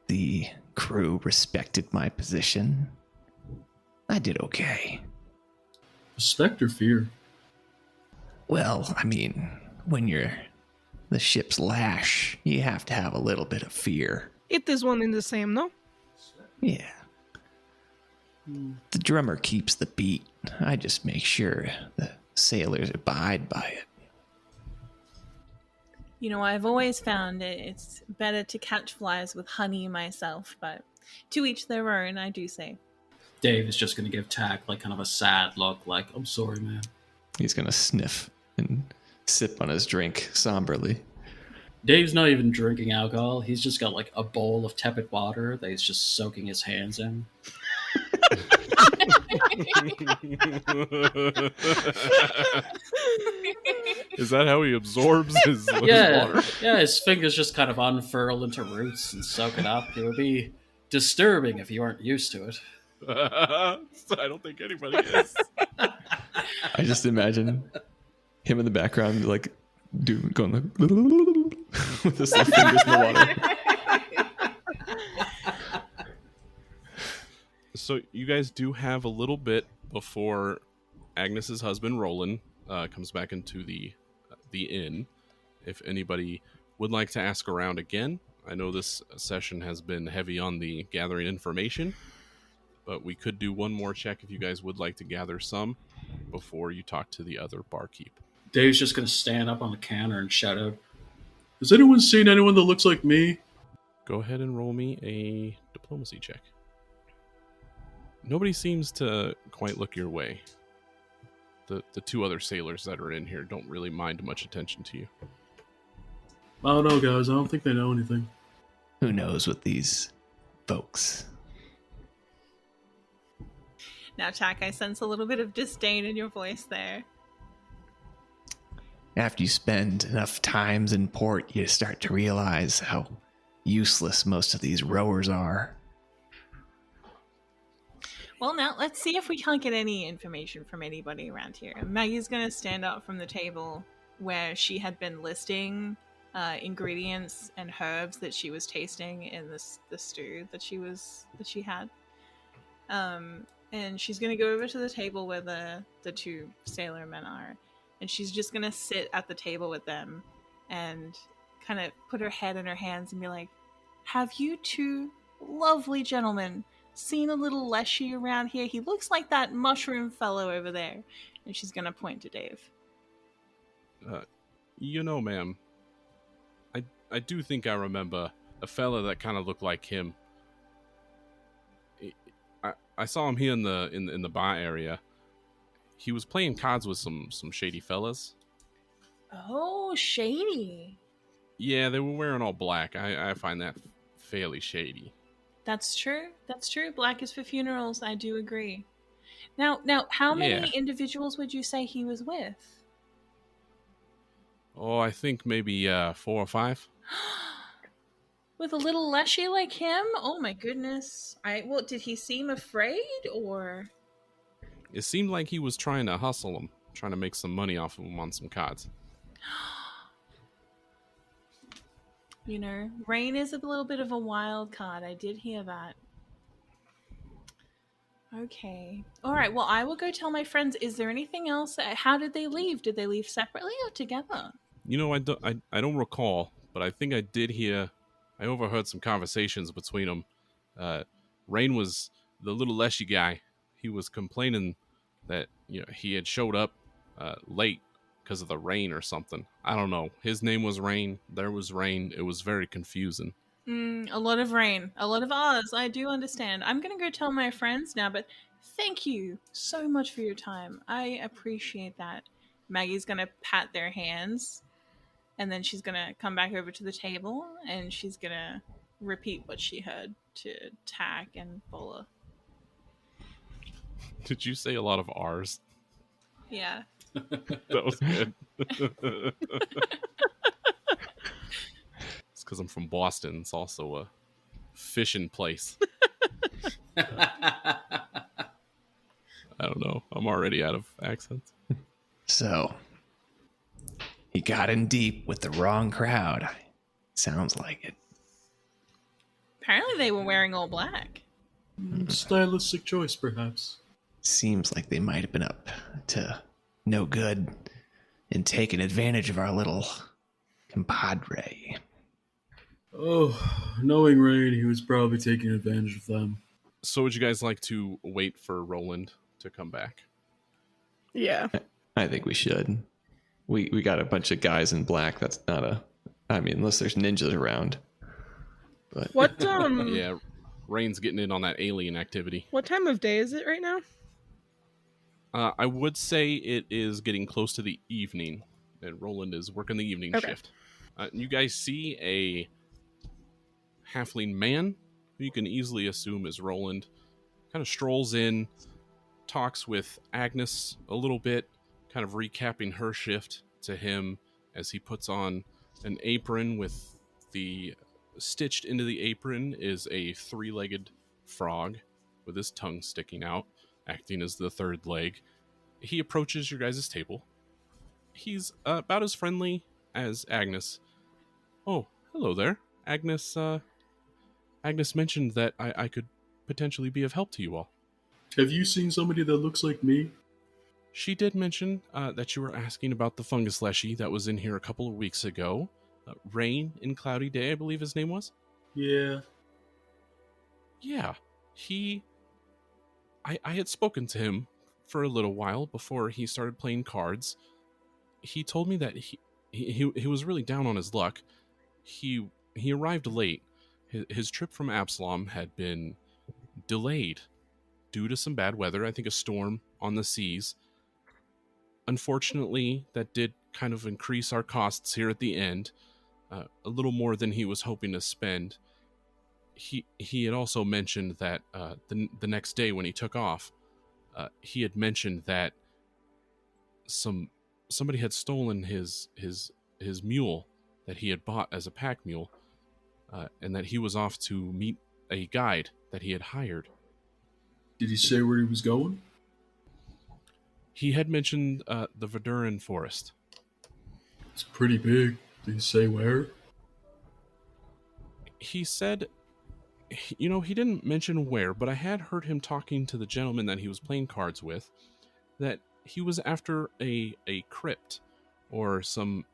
The crew respected my position. I did okay. Respect or fear? Well, I mean, when you're the ship's lash, you have to have a little bit of fear. It is one and the same, no? Yeah. The drummer keeps the beat. I just make sure the sailors abide by it. You know, I've always found it's better to catch flies with honey myself, but to each their own, I do say. Dave is just going to give Tack like kind of a sad look, like, I'm sorry, man. He's going to sniff and sip on his drink somberly. Dave's not even drinking alcohol. He's just got like a bowl of tepid water that he's just soaking his hands in. Is that how he absorbs his Yeah, water? yeah. His fingers just kind of unfurl into roots and soak it up. It would be disturbing if you weren't used to it. I don't think anybody is. I just imagine him in the background, like, going like with his like, fingers in the water. So you guys do have a little bit before Agnes's husband Roland comes back into the inn. If anybody would like to ask around again, I know this session has been heavy on the gathering information, but we could do one more check if you guys would like to gather some before you talk to the other barkeep. Dave's just going to stand up on the counter and shout out, Has anyone seen anyone that looks like me? Go ahead and roll me a diplomacy check. Nobody seems to quite look your way. The two other sailors that are in here don't really mind much attention to you. I don't know, guys. I don't think they know anything. Who knows with these folks? Now, Tack, I sense a little bit of disdain in your voice there. After you spend enough times in port, you start to realize how useless most of these rowers are. Well, now let's see if we can't get any information from anybody around here. Maggie's going to stand up from the table where she had been listing ingredients and herbs that she was tasting in the stew that she had. And she's going to go over to the table where the two sailor men are, and she's just going to sit at the table with them and kind of put her head in her hands and be like, "Have you two lovely gentlemen seen a little Leshy around here? He looks like that mushroom fellow over there." And she's going to point to Dave. Ma'am, I do think I remember a fella that kind of looked like him. I saw him here in the bar area. He was playing cards with some shady fellas. Oh, shady. Yeah, they were wearing all black. I find that fairly shady. That's true. That's true. Black is for funerals. I do agree. Now, how many individuals would you say he was with? Oh, I think maybe 4 or 5. With a little Leshy like him? Oh my goodness. Did he seem afraid, or? It seemed like he was trying to hustle him, trying to make some money off of him on some cards. Rain is a little bit of a wild card. I did hear that. Okay. All right. Well, I will go tell my friends. Is there anything else? How did they leave? Did they leave separately or together? I don't recall, but I think I did hear. I overheard some conversations between them. Rain was the little Leshy guy. He was complaining that he had showed up late because of the rain or something. I don't know. His name was Rain. There was rain. It was very confusing. A lot of rain. A lot of Oz. I do understand. I'm going to go tell my friends now, but thank you so much for your time. I appreciate that. Maggie's going to pat their hands, and then she's going to come back over to the table, and she's going to repeat what she heard to Tack and Bola. Did you say a lot of R's? Yeah. That was good. It's because I'm from Boston. It's also a fishing place. I don't know. I'm already out of accents. So, he got in deep with the wrong crowd. Sounds like it. Apparently they were wearing all black. Stylistic choice, perhaps. Seems like they might have been up to no good and taking advantage of our little compadre. Oh, knowing Rain, he was probably taking advantage of them. So would you guys like to wait for Roland to come back? Yeah. I think we should. We got a bunch of guys in black. That's not unless there's ninjas around. But What Yeah. Rain's getting in on that alien activity. What time of day is it right now? I would say it is getting close to the evening, and Roland is working the evening Okay. shift. You guys see a halfling man, who you can easily assume is Roland, kind of strolls in, talks with Agnes a little bit, kind of recapping her shift to him as he puts on an apron with the stitched into the apron is a three-legged frog with his tongue sticking out, acting as the third leg. He approaches your guys' table. He's about as friendly as Agnes. Oh, hello there. Agnes mentioned that I could potentially be of help to you all. Have you seen somebody that looks like me? She did mention that you were asking about the fungus leshy that was in here a couple of weeks ago. Rain in Cloudy Day, I believe his name was. Yeah. Yeah, I had spoken to him for a little while before he started playing cards. He told me that he was really down on his luck. He arrived late. His trip from Absalom had been delayed due to some bad weather, I think a storm on the seas. Unfortunately, that did kind of increase our costs here at the end, a little more than he was hoping to spend. He had also mentioned that the next day when he took off, he had mentioned that somebody had stolen his mule that he had bought as a pack mule, and that he was off to meet a guide that he had hired. Did he say where he was going? He had mentioned the Verduran forest. It's pretty big. Did he say where? He said, he didn't mention where, but I had heard him talking to the gentleman that he was playing cards with, that he was after a crypt, or some,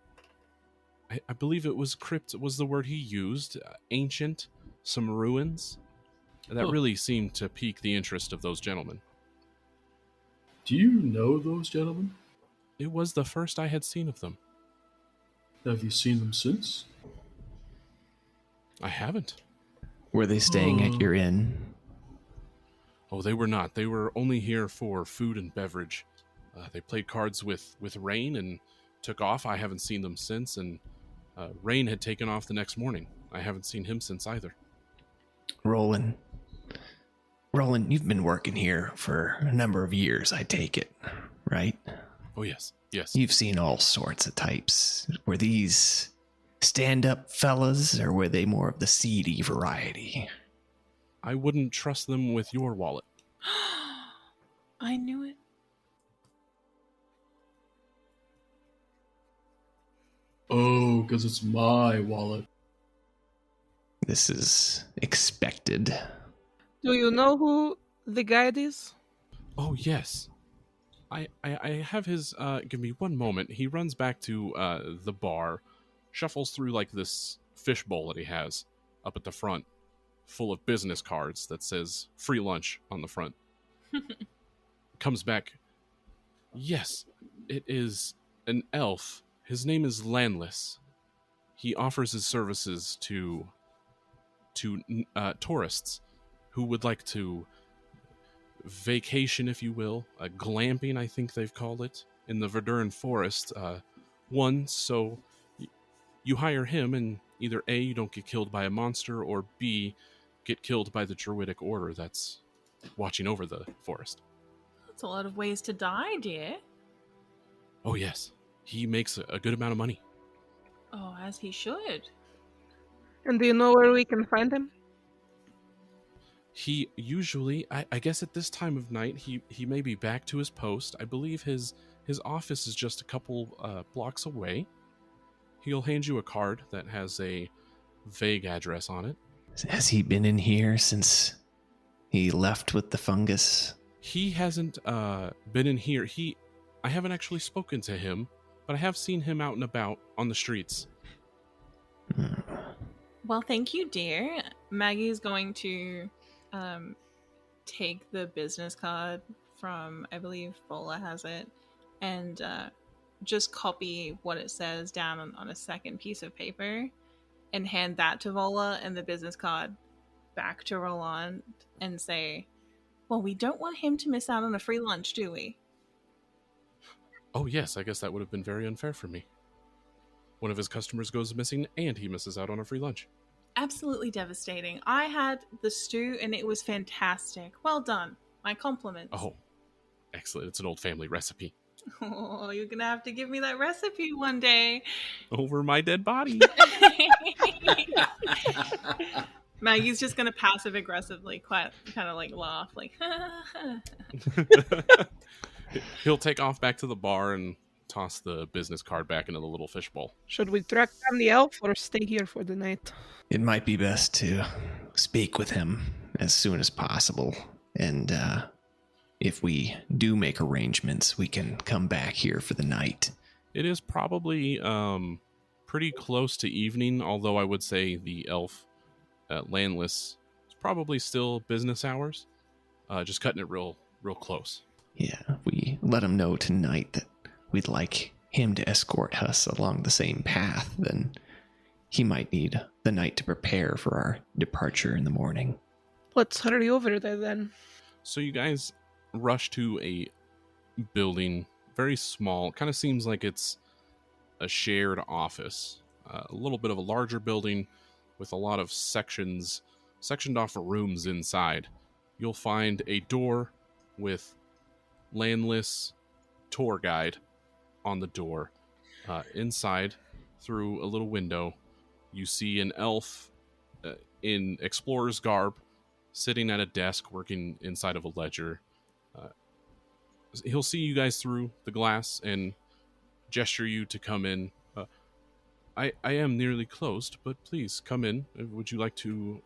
I believe it was crypt was the word he used, ancient, some ruins. That really seemed to pique the interest of those gentlemen. Do you know those gentlemen? It was the first I had seen of them. Have you seen them since? I haven't. Were they staying at your inn? Oh, they were not. They were only here for food and beverage. They played cards with Rain and took off. I haven't seen them since, and Rain had taken off the next morning. I haven't seen him since either. Roland, you've been working here for a number of years, I take it, right? Oh, yes. You've seen all sorts of types. Were these stand-up fellas, or were they more of the seedy variety? I wouldn't trust them with your wallet. I knew it. Oh, because it's my wallet. This is expected. Do you know who the guide is? Oh, yes. I have his, give me one moment. He runs back to the bar, shuffles through like this fishbowl that he has up at the front, full of business cards that says free lunch on the front. Comes back. Yes, it is an elf. His name is Landless. He offers his services to tourists who would like to vacation, if you will, glamping, I think they've called it, in the Verduran forest. So you hire him, and either A, you don't get killed by a monster, or B, get killed by the druidic order that's watching over the forest. That's a lot of ways to die, dear. Oh, yes. He makes a good amount of money. Oh, as he should. And do you know where we can find him? He usually, I guess at this time of night, he may be back to his post. I believe his office is just a couple blocks away. He'll hand you a card that has a vague address on it. Has he been in here since he left with the fungus? He hasn't been in here. I haven't actually spoken to him, but I have seen him out and about on the streets. Well, thank you, dear. Maggie's going to take the business card from, I believe Bola has it, and just copy what it says down on a second piece of paper and hand that to Vola, and the business card back to Roland and say, well, we don't want him to miss out on a free lunch, do we? Oh, yes, I guess that would have been very unfair for me. One of his customers goes missing, and he misses out on a free lunch. Absolutely devastating. I had the stew, and it was fantastic. Well done. My compliments. Oh, excellent. It's an old family recipe. Oh, you're going to have to give me that recipe one day. Over my dead body. Maggie's just going to passive-aggressively kind of like laugh, like, He'll take off back to the bar and toss the business card back into the little fishbowl. Should we track down the elf or stay here for the night? It might be best to speak with him as soon as possible. And if we do make arrangements, we can come back here for the night. It is probably pretty close to evening, although I would say the elf landless is probably still business hours. Just cutting it real close. Yeah, if we let him know tonight that we'd like him to escort us along the same path, then he might need the night to prepare for our departure in the morning. Let's hurry over there then. So you guys rush to a building, very small. Kind of seems like it's a shared office. A little bit of a larger building with a lot of sectioned off rooms inside. You'll find a door with landless tour guide on the door. Inside, through a little window, you see an elf in explorer's garb sitting at a desk working inside of a ledger. He'll see you guys through the glass and gesture you to come in. I am nearly closed, but please come in. Would you like to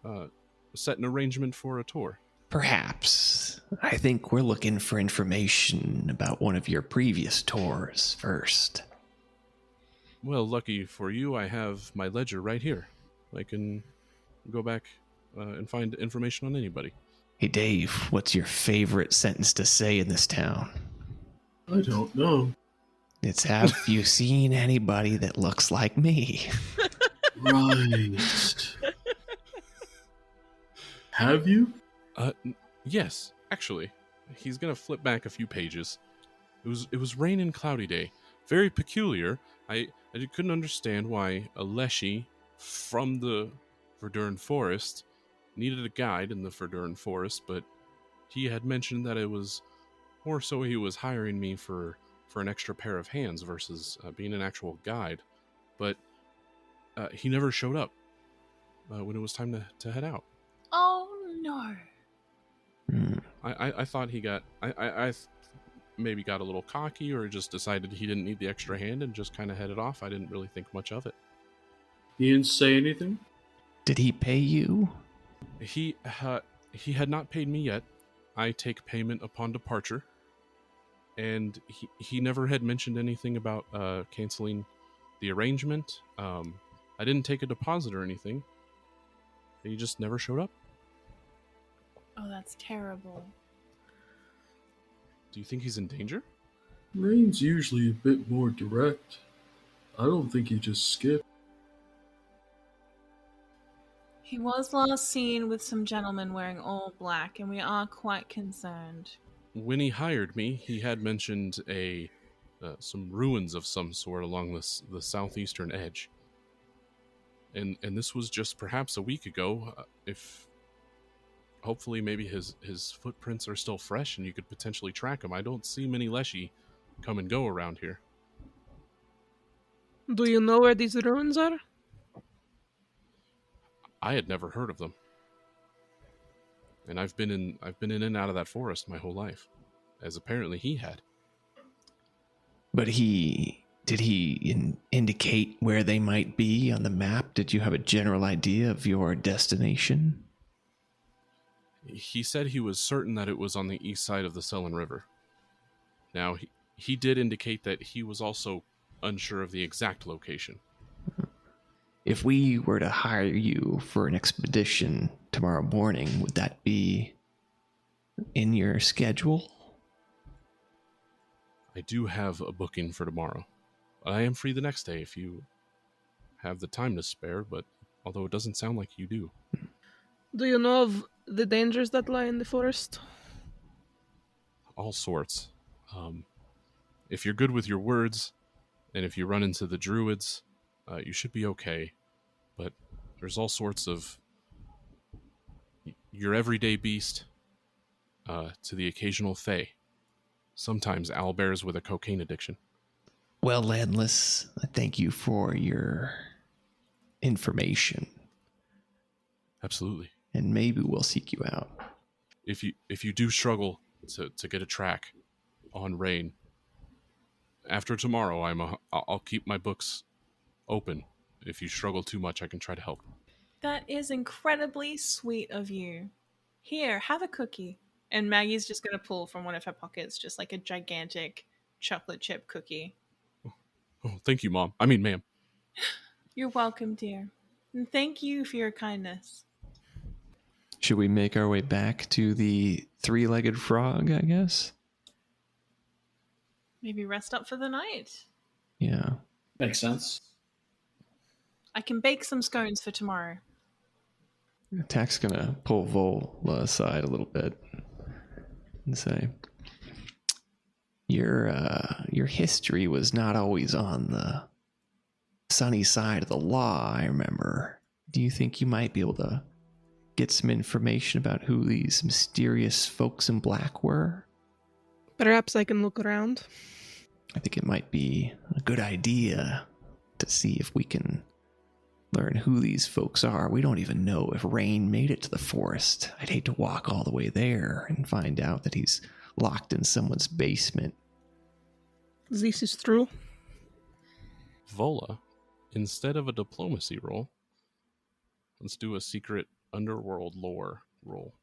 set an arrangement for a tour? Perhaps. I think we're looking for information about one of your previous tours first. Well, lucky for you, I have my ledger right here. I can go back and find information on anybody. Hey, Dave, what's your favorite sentence to say in this town? I don't know. It's, have you seen anybody that looks like me? Right. Have you? Yes, actually. He's gonna flip back a few pages. It was rain and cloudy day. Very peculiar. I couldn't understand why a Leshy from the Verdurn Forest needed a guide in the Verdurn Forest, but he had mentioned that it was more so he was hiring me for an extra pair of hands versus being an actual guide. But he never showed up when it was time to head out. oh no. I thought he got... I maybe got a little cocky or just decided he didn't need the extra hand and just kind of headed off. I didn't really think much of it. He didn't say anything? Did he pay you? He had not paid me yet. I take payment upon departure. And he never had mentioned anything about canceling the arrangement. I didn't take a deposit or anything. He just never showed up. Oh, that's terrible. Do you think he's in danger? Rain's usually a bit more direct. I don't think he just skipped. He was last seen with some gentlemen wearing all black, and we are quite concerned. When he hired me, he had mentioned some ruins of some sort along the southeastern edge. And this was just perhaps a week ago. If hopefully maybe his footprints are still fresh and you could potentially track him. I don't see many Leshy come and go around here. Do you know where these ruins are? I had never heard of them. And I've been in and out of that forest my whole life, as apparently he had. But did he indicate where they might be on the map? Did you have a general idea of your destination? He said he was certain that it was on the east side of the Selin River. Now, he did indicate that he was also unsure of the exact location. If we were to hire you for an expedition tomorrow morning, would that be in your schedule? I do have a booking for tomorrow. I am free the next day if you have the time to spare, but although it doesn't sound like you do. Do you know of the dangers that lie in the forest? All sorts. If you're good with your words, and if you run into the druids, you should be okay. But there's all sorts of your everyday beast to the occasional fae. Sometimes owlbears with a cocaine addiction. Well, Landless, thank you for your information, Absolutely. and maybe we'll seek you out. If you do struggle to get a track on Rain, after tomorrow, I'll keep my books open. If you struggle too much, I can try to help. That is incredibly sweet of you. Here, have a cookie. And Maggie's just going to pull from one of her pockets just like a gigantic chocolate chip cookie. Oh, thank you, Mom. I mean, ma'am. You're welcome, dear. And thank you for your kindness. Should we make our way back to the three-legged frog, I guess? Maybe rest up for the night. Yeah. Makes sense. I can bake some scones for tomorrow. Tack's gonna pull Vola aside a little bit and say, Your history was not always on the sunny side of the law, I remember. Do you think you might be able to get some information about who these mysterious folks in black were? Perhaps I can look around. I think it might be a good idea to see if we can learn who these folks are. We don't even know if Rain made it to the forest. I'd hate to walk all the way there and find out that he's locked in someone's basement. This is true. Vola, instead of a diplomacy roll, let's do a secret underworld lore roll.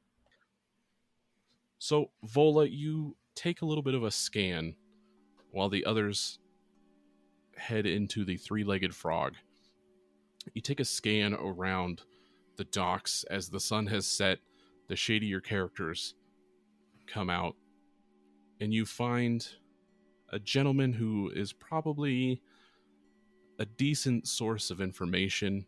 So, Vola, you take a little bit of a scan while the others head into the three-legged frog. You take a scan around the docks as the sun has set, the shadier characters come out, and you find a gentleman who is probably a decent source of information.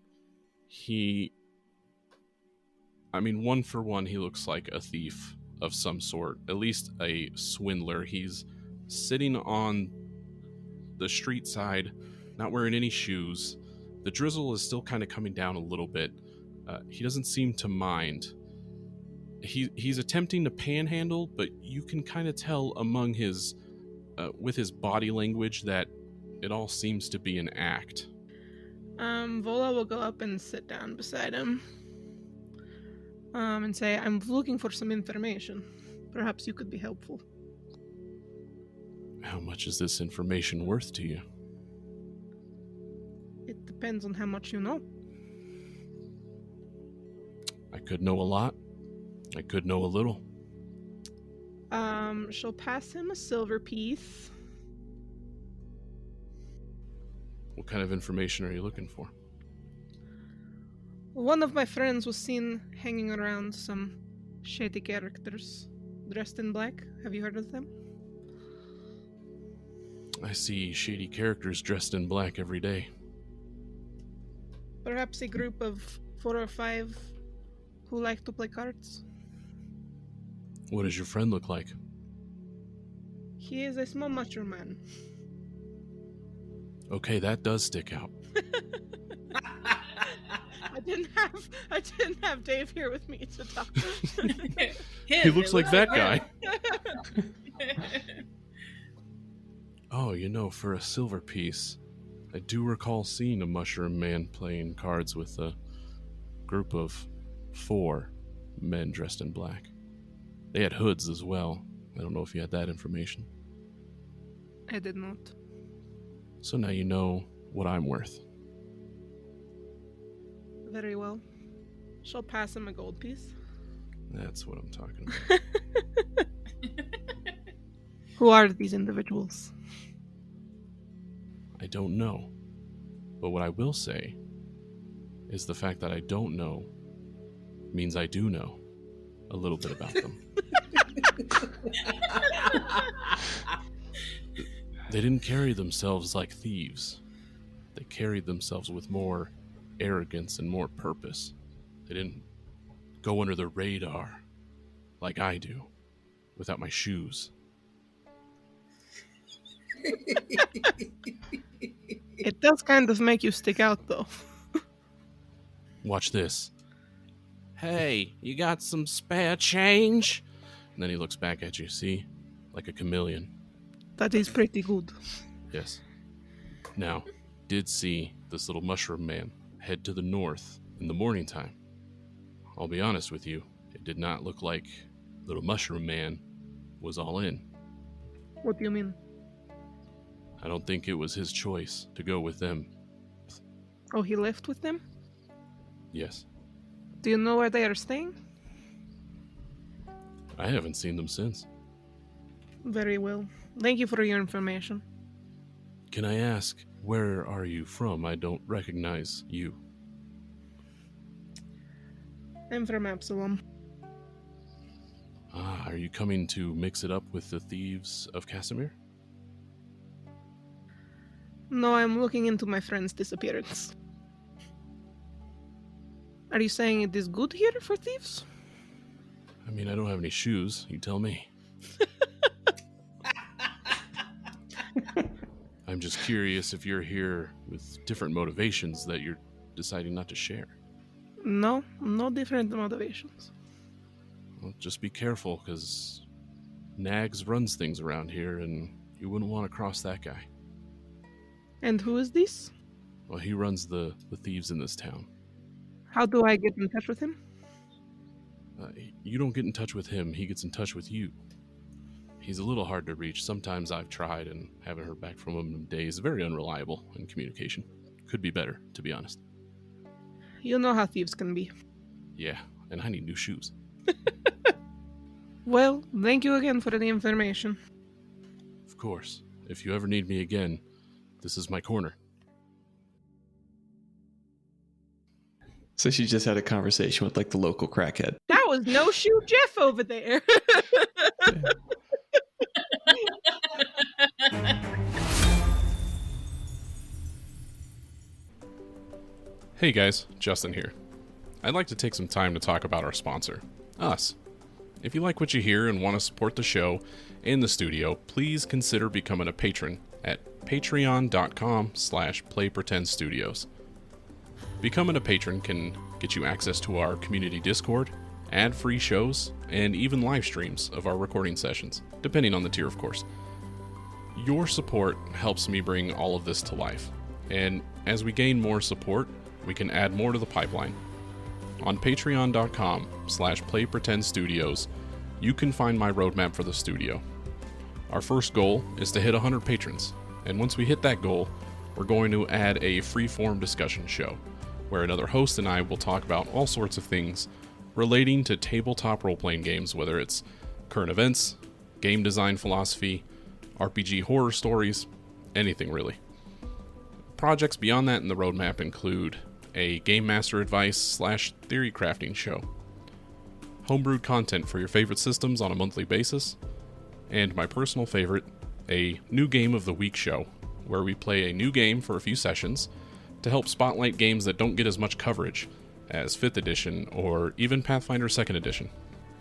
One for one, he looks like a thief of some sort, at least a swindler. He's sitting on the street side, not wearing any shoes. The drizzle is still kind of coming down a little bit. He doesn't seem to mind. He's attempting to panhandle, but you can kind of tell among his, with his body language, that it all seems to be an act. Vola will go up and sit down beside him. And say, I'm looking for some information. Perhaps you could be helpful. How much is this information worth to you? It depends on how much you know. I could know a lot. I could know a little. She'll pass him a silver piece. What kind of information are you looking for? One of my friends was seen hanging around some shady characters dressed in black. Have you heard of them? I see shady characters dressed in black every day. Perhaps a group of 4 or 5 who like to play cards. What does your friend look like? He is a small mushroom man. Okay, that does stick out. I didn't have Dave here with me to talk. He looks like that guy. Oh, for a silver piece, I do recall seeing a mushroom man playing cards with a group of 4 men dressed in black. They had hoods as well. I don't know if you had that information. I did not. So now you know what I'm worth. Very well. She'll pass him a gold piece. That's what I'm talking about. Who are these individuals? I don't know. But what I will say is the fact that I don't know means I do know a little bit about them. They didn't carry themselves like thieves. They carried themselves with more arrogance and more purpose. They didn't go under the radar, like I do, without my shoes. It does kind of make you stick out, though. Watch this. Hey, you got some spare change? And then he looks back at you, see? Like a chameleon. That is pretty good. Yes. Now, did see this little mushroom man head to the north in the morning time. I'll be honest with you, it did not look like little mushroom man was all in. What do you mean? I don't think it was his choice to go with them. Oh, he left with them? Yes. Do you know where they are staying? I haven't seen them since. Very well. Thank you for your information. Can I ask, where are you from? I don't recognize you. I'm from Absalom. Ah, are you coming to mix it up with the thieves of Casimir? No, I'm looking into my friend's disappearance. Are you saying it is good here for thieves? I mean, I don't have any shoes. You tell me. I'm just curious if you're here with different motivations that you're deciding not to share. No, no different motivations. Well, just be careful, because Nags runs things around here, and you wouldn't want to cross that guy. And who is this? Well, he runs the thieves in this town. How do I get in touch with him? You don't get in touch with him, he gets in touch with you. He's a little hard to reach. Sometimes I've tried and haven't heard back from him in days. Very unreliable in communication. Could be better, to be honest. You know how thieves can be. Yeah, and I need new shoes. Well, thank you again for the information. Of course. If you ever need me again, this is my corner. So she just had a conversation with like the local crackhead. That was no shoe Jeff over there. Hey guys, Justin here. I'd like to take some time to talk about our sponsor, us. If you like what you hear and want to support the show and the studio, please consider becoming a patron at patreon.com/playpretendstudios. Becoming a patron can get you access to our community Discord, ad-free shows, and even live streams of our recording sessions, depending on the tier, of course. Your support helps me bring all of this to life, and as we gain more support, we can add more to the pipeline. On patreon.com/playpretendstudios, you can find my roadmap for the studio. Our first goal is to hit 100 patrons, and once we hit that goal, we're going to add a free-form discussion show, where another host and I will talk about all sorts of things relating to tabletop role-playing games, whether it's current events, game design philosophy, RPG horror stories, anything really. Projects beyond that in the roadmap include a Game Master Advice / theory crafting show, homebrewed content for your favorite systems on a monthly basis, and my personal favorite, a new game of the week show, where we play a new game for a few sessions to help spotlight games that don't get as much coverage as 5th edition or even Pathfinder 2nd edition.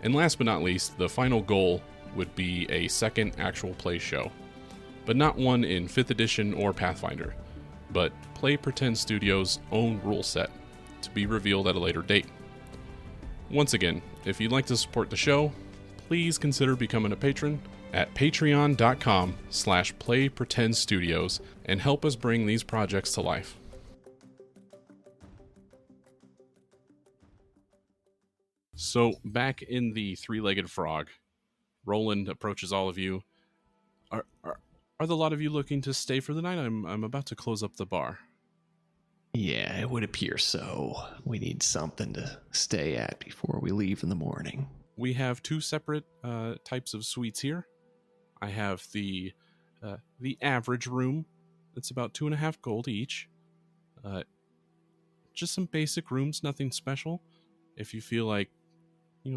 And last but not least, the final goal would be a second actual play show, but not one in 5th edition or Pathfinder, but Play Pretend Studios' own rule set, to be revealed at a later date. Once again, if you'd like to support the show, please consider becoming a patron at patreon.com/playpretendstudios and help us bring these projects to life. So, back in the three-legged frog, Roland approaches all of you. Are the lot of you looking to stay for the night? I'm about to close up the bar. Yeah, it would appear so. We need something to stay at before we leave in the morning. We have two separate types of suites here. I have the average room. It's about 2.5 gold each. Just some basic rooms, nothing special. If you feel like,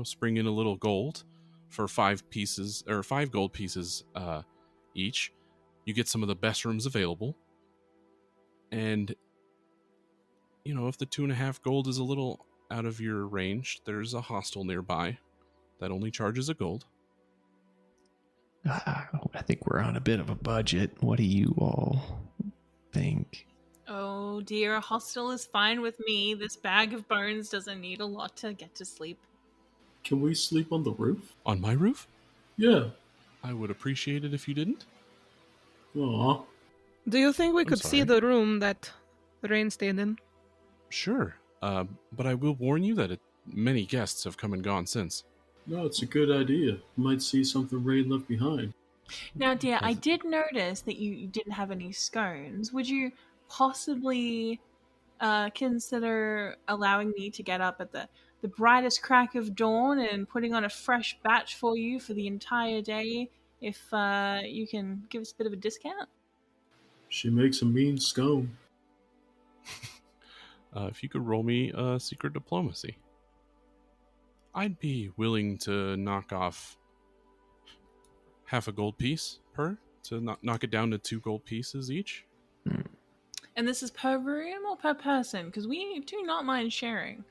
spring in a little gold for 5 gold pieces each, you get some of the best rooms available. And if the 2.5 gold is a little out of your range, there's a hostel nearby that only charges a gold. I think we're on a bit of a budget. What do you all think? Oh dear, a hostel is fine with me. This bag of bones doesn't need a lot to get to sleep. Can we sleep on the roof? On my roof? Yeah. I would appreciate it if you didn't. Aw. Do you think we I'm could see sorry. the room that Rain stayed in? Sure, but I will warn you that many guests have come and gone since. No, it's a good idea. You might see something Rain left behind. Now, dear, I did notice that you didn't have any scones. Would you possibly consider allowing me to get up at the brightest crack of dawn and putting on a fresh batch for you for the entire day if you can give us a bit of a discount? She makes a mean scone. If you could roll me a secret diplomacy. I'd be willing to knock off half a gold piece per, to knock it down to 2 gold pieces each. And this is per room or per person? Because we do not mind sharing.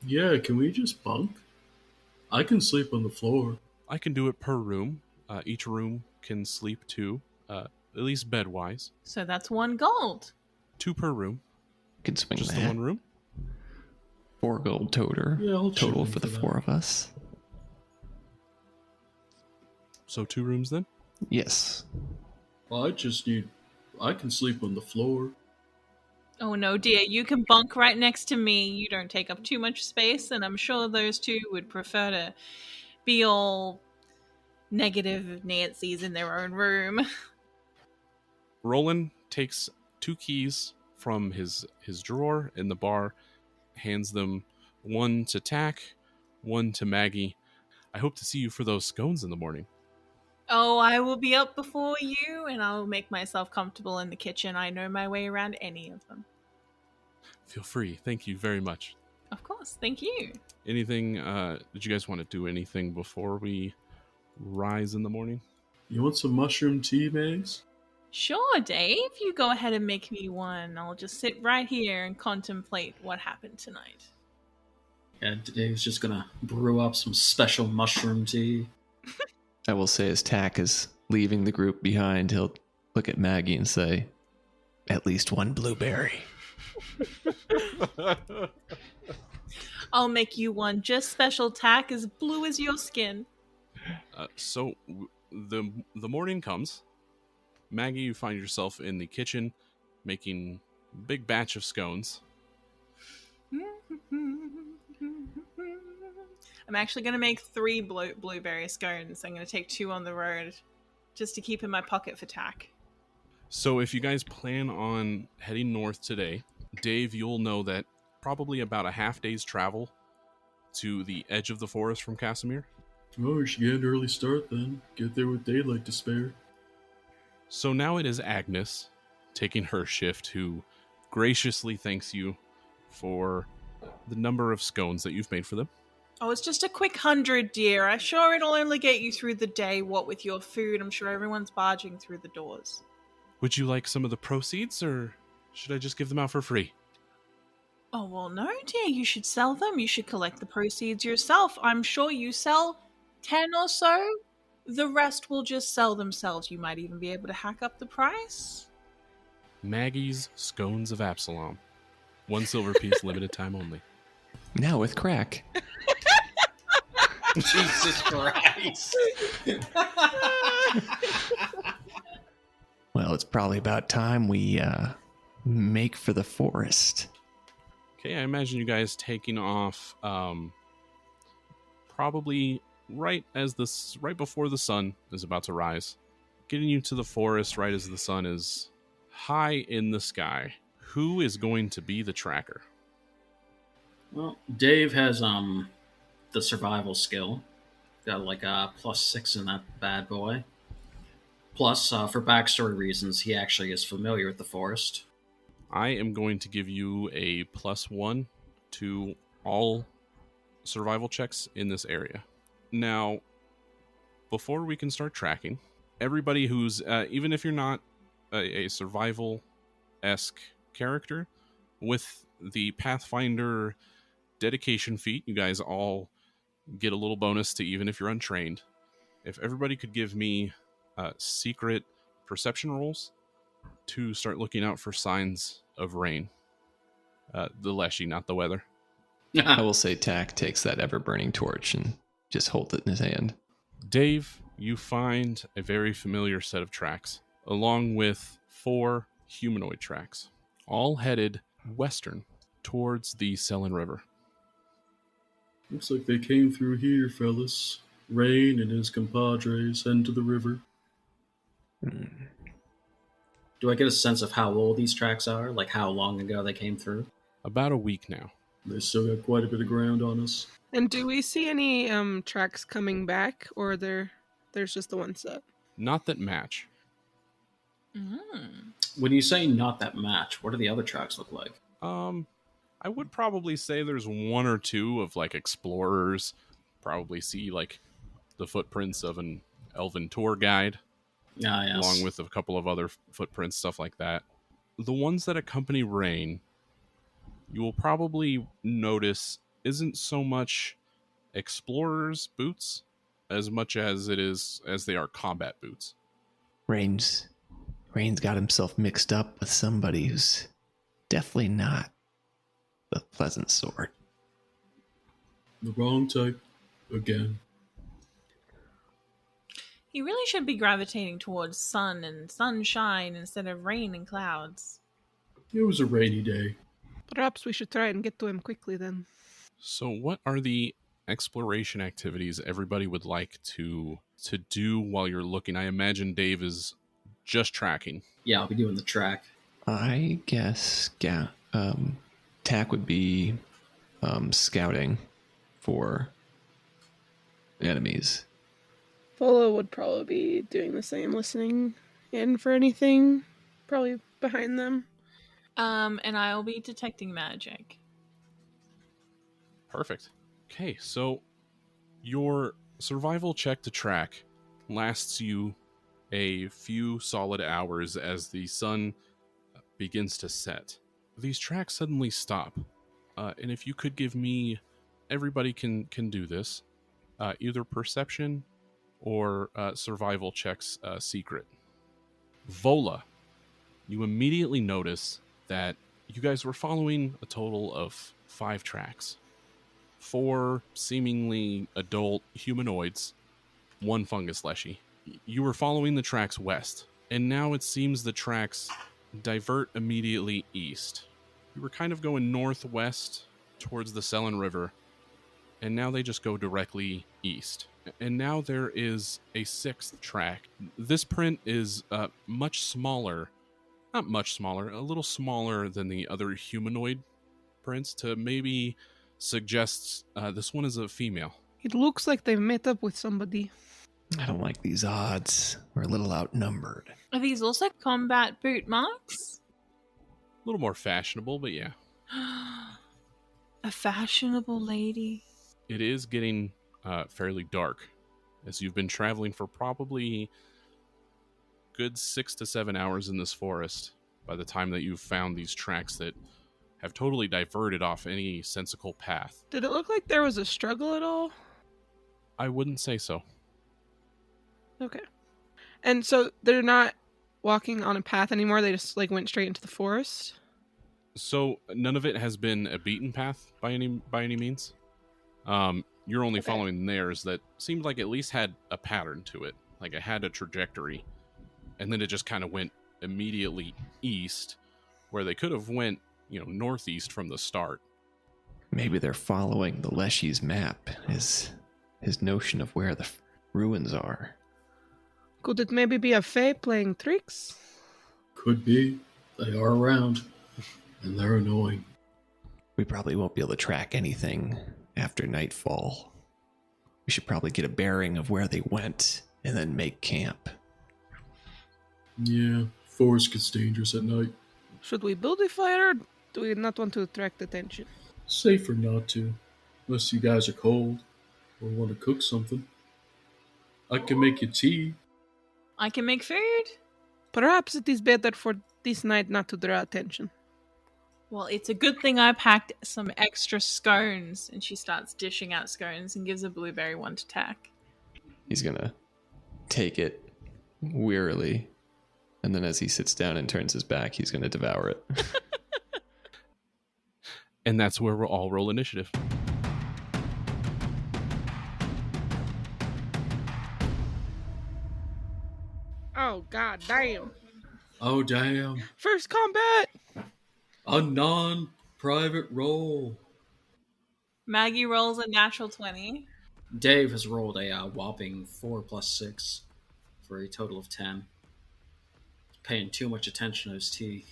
Yeah, can we just bunk? I can sleep on the floor. I can do it per room. Each room can sleep 2, at least bed-wise. So that's 1 gold. 2 per room. Could swing Just that. the one room? 4 gold total. Yeah, I'll chip Total in for the for that. 4 of us. So 2 rooms then? Yes. I can sleep on the floor. Oh no, dear, you can bunk right next to me. You don't take up too much space, and I'm sure those 2 would prefer to be all negative Nancy's in their own room. Roland takes 2 keys from his drawer in the bar, hands them, 1 to Tack, 1 to Maggie. I hope to see you for those scones in the morning. Oh, I will be up before you, and I'll make myself comfortable in the kitchen. I know my way around any of them. Feel free. Thank you very much. Of course, thank you. Anything, did you guys want to do anything before we rise in the morning? You want some mushroom tea, Maze? Sure, Dave, you go ahead and make me one. I'll just sit right here and contemplate what happened tonight. Yeah, Dave's just gonna brew up some special mushroom tea. I will say, as Tack is leaving the group behind, he'll look at Maggie and say, "At least 1 blueberry." I'll make you one just special, Tack, as blue as your skin. The morning comes. Maggie, you find yourself in the kitchen making a big batch of scones. I'm actually going to make 3 blueberry scones. I'm going to take 2 on the road just to keep in my pocket for Tack. So if you guys plan on heading north today, Dave, you'll know that probably about a half day's travel to the edge of the forest from Casimir. Oh, we should get an early start then. Get there with daylight to spare. So now it is Agnes taking her shift, who graciously thanks you for the number of scones that you've made for them. Oh, it's just a quick 100, dear. I'm sure it'll only get you through the day, what with your food. I'm sure everyone's barging through the doors. Would you like some of the proceeds, or should I just give them out for free? Oh, well, no, dear. You should sell them. You should collect the proceeds yourself. I'm sure you sell 10 or so. The rest will just sell themselves. You might even be able to hack up the price. Maggie's Scones of Absalom. 1 silver piece, limited time only. Now with crack. Jesus Christ. Well, it's probably about time we make for the forest. Okay, I imagine you guys taking off probably right before the sun is about to rise. Getting you to the forest right as the sun is high in the sky. Who is going to be the tracker? Well, Dave has the survival skill. Got like a +6 in that bad boy. Plus, for backstory reasons, he actually is familiar with the forest. I am going to give you a +1 to all survival checks in this area. Now, before we can start tracking, everybody who's, even if you're not a survival-esque character, with the Pathfinder dedication feat. You guys all get a little bonus to even if you're untrained. If everybody could give me secret perception rolls to start looking out for signs of rain. The Leshy, not the weather. I will say Tack takes that ever-burning torch and just holds it in his hand. Dave, you find a very familiar set of tracks, along with 4 humanoid tracks, all headed western towards the Selin River. Looks like they came through here, fellas. Rain and his compadres heading to the river. Do I get a sense of how old these tracks are? Like how long ago they came through? About a week now. They still got quite a bit of ground on us. And do we see any tracks coming back, or there's just the one set? Not that match. When you say not that match, what do the other tracks look like? I would probably say there's 1 or 2 of like explorers. Probably see like the footprints of an elven tour guide, Yes. along with a couple of other footprints, stuff like that. The ones that accompany rain, you will probably notice isn't so much explorers' boots as much as they are combat boots. Rain's got himself mixed up with somebody who's definitely not the pleasant sort. The wrong type. Again. He really should be gravitating towards sun and sunshine instead of rain and clouds. It was a rainy day. Perhaps we should try and get to him quickly then. So what are the exploration activities everybody would like to do while you're looking? I imagine Dave is just tracking. Yeah, I'll be doing the track. I guess Tack would be scouting for enemies. Volo would probably be doing the same, listening in for anything, probably behind them. And I'll be detecting magic. Perfect. Okay, so your survival check to track lasts you a few solid hours as the sun begins to set. These tracks suddenly stop. And if you could give me, everybody can do this, either perception or survival checks secret. Vola, you immediately notice that you guys were following a total of 5 tracks. 4 seemingly adult humanoids, 1 fungus leshy. You were following the tracks west, and now it seems the tracks divert immediately east. You were kind of going northwest towards the Selin River, and now they just go directly east. And now there is a 6th track. This print is much smaller. Not much smaller, a little smaller than the other humanoid prints to maybe suggests this one is a female. It looks like they've met up with somebody. I don't like these odds. We're a little outnumbered. Are these also combat boot marks? A little more fashionable, but yeah. A fashionable lady. It is getting fairly dark as you've been traveling for probably good 6 to 7 hours in this forest by the time that you've found these tracks that have totally diverted off any sensical path. Did it look like there was a struggle at all? I wouldn't say so. Okay. And so they're not walking on a path anymore, they just like went straight into the forest? So none of it has been a beaten path by any means. You're only following theirs that seemed like at least had a pattern to it. Like it had a trajectory. And then it just kind of went immediately east, where they could have went, northeast from the start. Maybe they're following the Leshy's map, his notion of where the ruins are. Could it maybe be a fae playing tricks? Could be. They are around. And they're annoying. We probably won't be able to track anything after nightfall. We should probably get a bearing of where they went and then make camp. Yeah, forest gets dangerous at night. Should we build a fire, or do we not want to attract attention? Safer not to. Unless you guys are cold or want to cook something. I can make you tea. I can make food. Perhaps it is better for this night not to draw attention. Well, it's a good thing I packed some extra scones. And she starts dishing out scones and gives a blueberry one to Tack. He's going to take it wearily. And then as he sits down and turns his back, he's going to devour it. And that's where we'll all roll initiative. Oh, god damn. Oh, damn. First combat! A non-private roll. Maggie rolls a natural 20. Dave has rolled a whopping 4 plus 6 for a total of 10. Paying too much attention to his tea.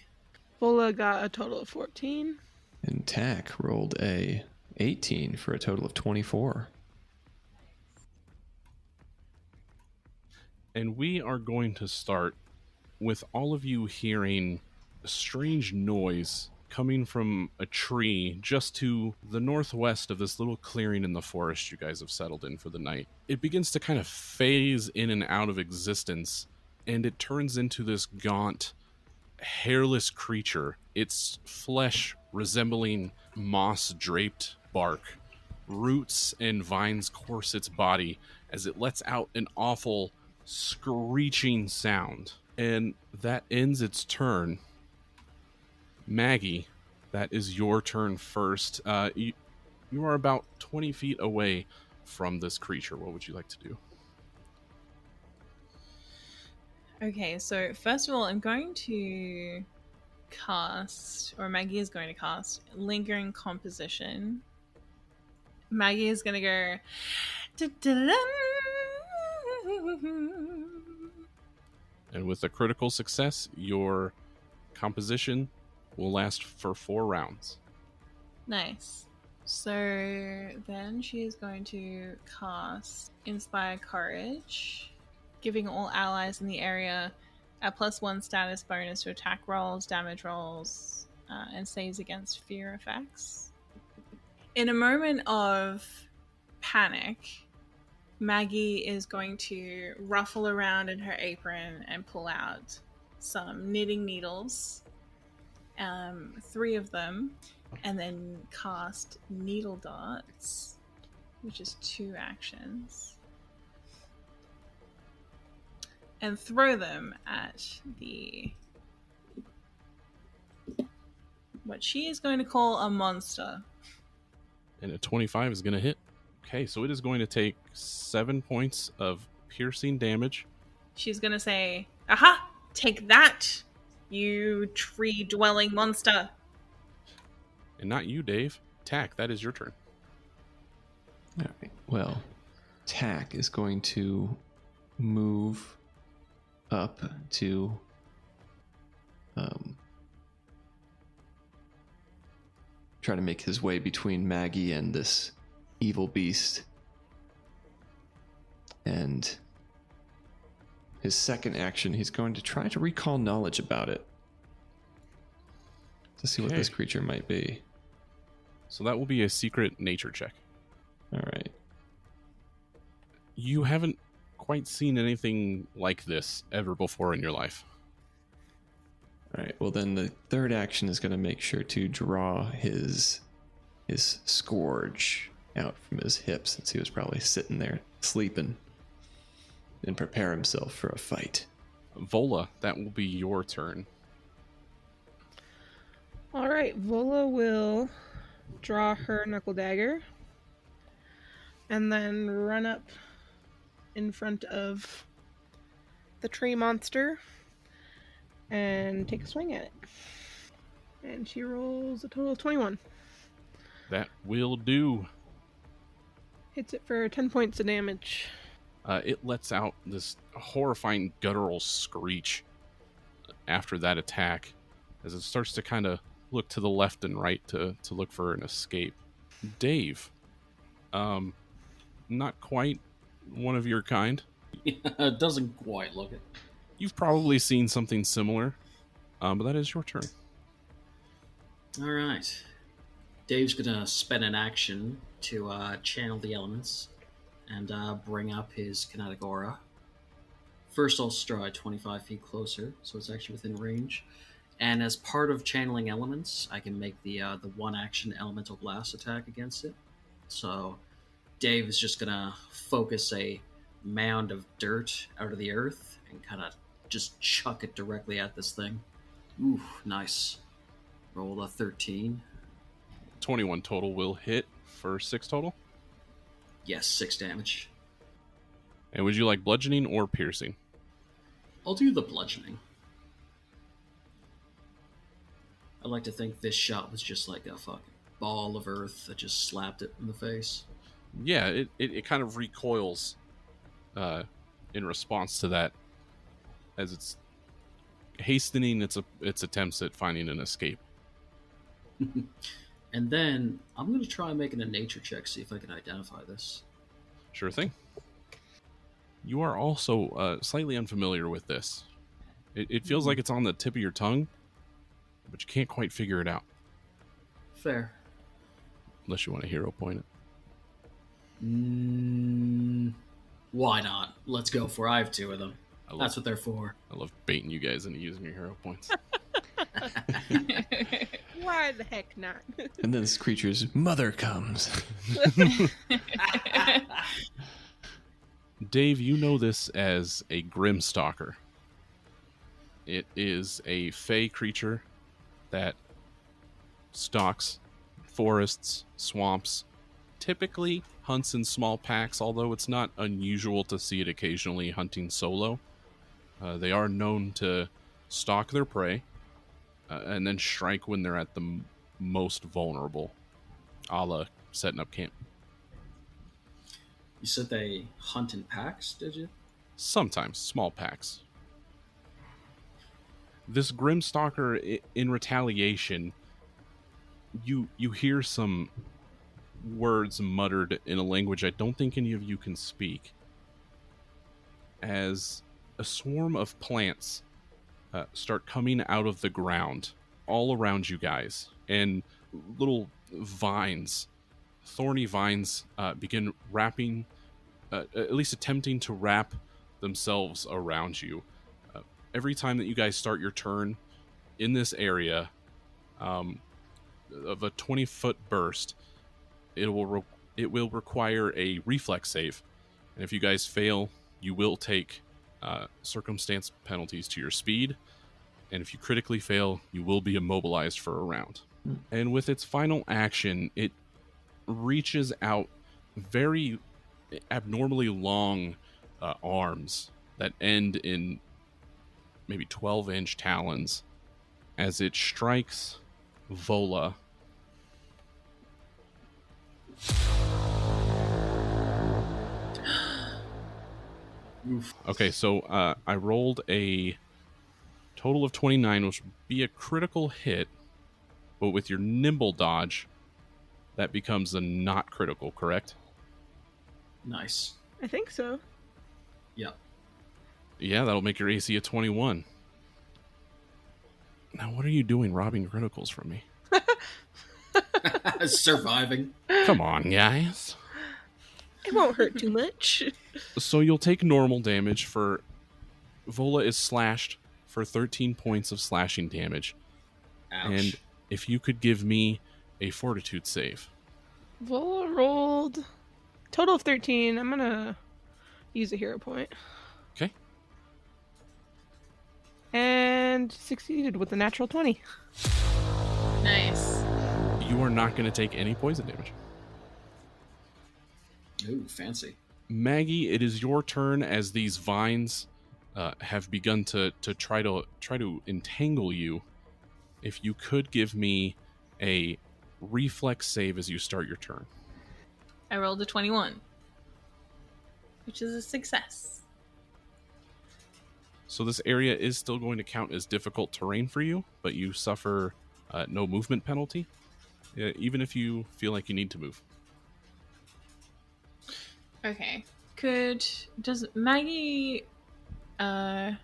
Vola got a total of 14. And Tack rolled a 18 for a total of 24. And we are going to start with all of you hearing a strange noise coming from a tree just to the northwest of this little clearing in the forest you guys have settled in for the night. It begins to kind of phase in and out of existence, and it turns into this gaunt, hairless creature, its flesh resembling moss-draped bark. Roots and vines course its body as it lets out an awful screeching sound. And that ends its turn. Maggie, that is your turn first. You are about 20 feet away from this creature. What would you like to do? Okay, so first of all, I'm going to cast, or Maggie is going to cast, Lingering Composition. Maggie is going to go... And with a critical success, your composition will last for 4 rounds. Nice. So then she is going to cast Inspire Courage, giving all allies in the area a +1 status bonus to attack rolls, damage rolls, and saves against fear effects. In a moment of panic, Maggie is going to ruffle around in her apron and pull out some knitting needles, 3 of them, and then cast Needle Darts, which is 2 actions, and throw them at what she is going to call a monster. And a 25 is going to hit. Okay, so it is going to take 7 points of piercing damage. She's going to say, "Aha! Take that, you tree-dwelling monster!" And not you, Dave. Tack, that is your turn. All right. Well, Tack is going to move up to try to make his way between Maggie and this evil beast. And his second action, he's going to try to recall knowledge about it to see what Okay. this creature might be. So that will be a secret nature check. All right. You haven't quite seen anything like this ever before in your life. All right. Well, then the third action is going to make sure to draw his scourge out from his hip, since he was probably sitting there sleeping, and prepare himself for a fight. Vola, that will be your turn. Alright, Vola will draw her knuckle dagger and then run up in front of the tree monster and take a swing at it. And she rolls a total of 21. That will do. Hits it for 10 points of damage. It lets out this horrifying guttural screech after that attack as it starts to kind of look to the left and right to look for an escape. Dave, not quite one of your kind. It doesn't quite look it. You've probably seen something similar, but that is your turn. All right. Dave's going to spend an action to channel the elements and bring up his kinetic aura. First, I'll stride 25 feet closer, so it's actually within range. And as part of channeling elements, I can make the one action elemental blast attack against it. So Dave is just gonna focus a mound of dirt out of the earth and kind of just chuck it directly at this thing. Ooh, nice. Roll a 13. 21 total will hit for 6 total. Yes, 6 damage. And would you like bludgeoning or piercing? I'll do the bludgeoning. I like to think this shot was just like a fucking ball of earth that just slapped it in the face. Yeah, it kind of recoils in response to that as it's hastening its attempts at finding an escape. And then I'm going to try making a nature check, see if I can identify this. Sure thing. You are also slightly unfamiliar with this. It feels like it's on the tip of your tongue, but you can't quite figure it out. Fair. Unless you want to hero point it. Why not? Let's go for it. I have 2 of them. That's what they're for. I love baiting you guys into using your hero points. Why the heck not? And then this creature's mother comes. Dave, you know this as a Grimstalker. It is a fey creature that stalks forests, swamps, typically hunts in small packs, although it's not unusual to see it occasionally hunting solo. They are known to stalk their prey and then strike when they're at the most vulnerable, a la setting up camp. You said they hunt in packs, did you? Sometimes, small packs. This Grimstalker, in retaliation, you hear some words muttered in a language I don't think any of you can speak, as a swarm of plants start coming out of the ground all around you guys, and little vines, thorny vines, begin wrapping, at least attempting to wrap themselves around you. Every time that you guys start your turn in this area of a 20-foot burst, it will require a reflex save, and if you guys fail, you will take circumstance penalties to your speed, and if you critically fail, you will be immobilized for a round. And with its final action, it reaches out very abnormally long arms that end in maybe 12-inch talons as it strikes Vola. Okay, so I rolled a total of 29, which would be a critical hit, but with your nimble dodge, that becomes a not critical, correct? Nice. I think so. Yep. Yeah, that'll make your AC a 21. Now, what are you doing robbing criticals from me? Surviving. Come on, guys. It won't hurt too much. So you'll take normal damage for... Vola is slashed for 13 points of slashing damage. Ouch. And if you could give me a fortitude save. Vola rolled total of 13. I'm gonna use a hero point. Okay. And succeeded with a natural 20. Nice. You are not going to take any poison damage. Ooh, fancy. Maggie, it is your turn as these vines have begun to try to entangle you. If you could give me a reflex save as you start your turn. I rolled a 21, which is a success. So this area is still going to count as difficult terrain for you, but you suffer no movement penalty, even if you feel like you need to move. Okay. Does Maggie, does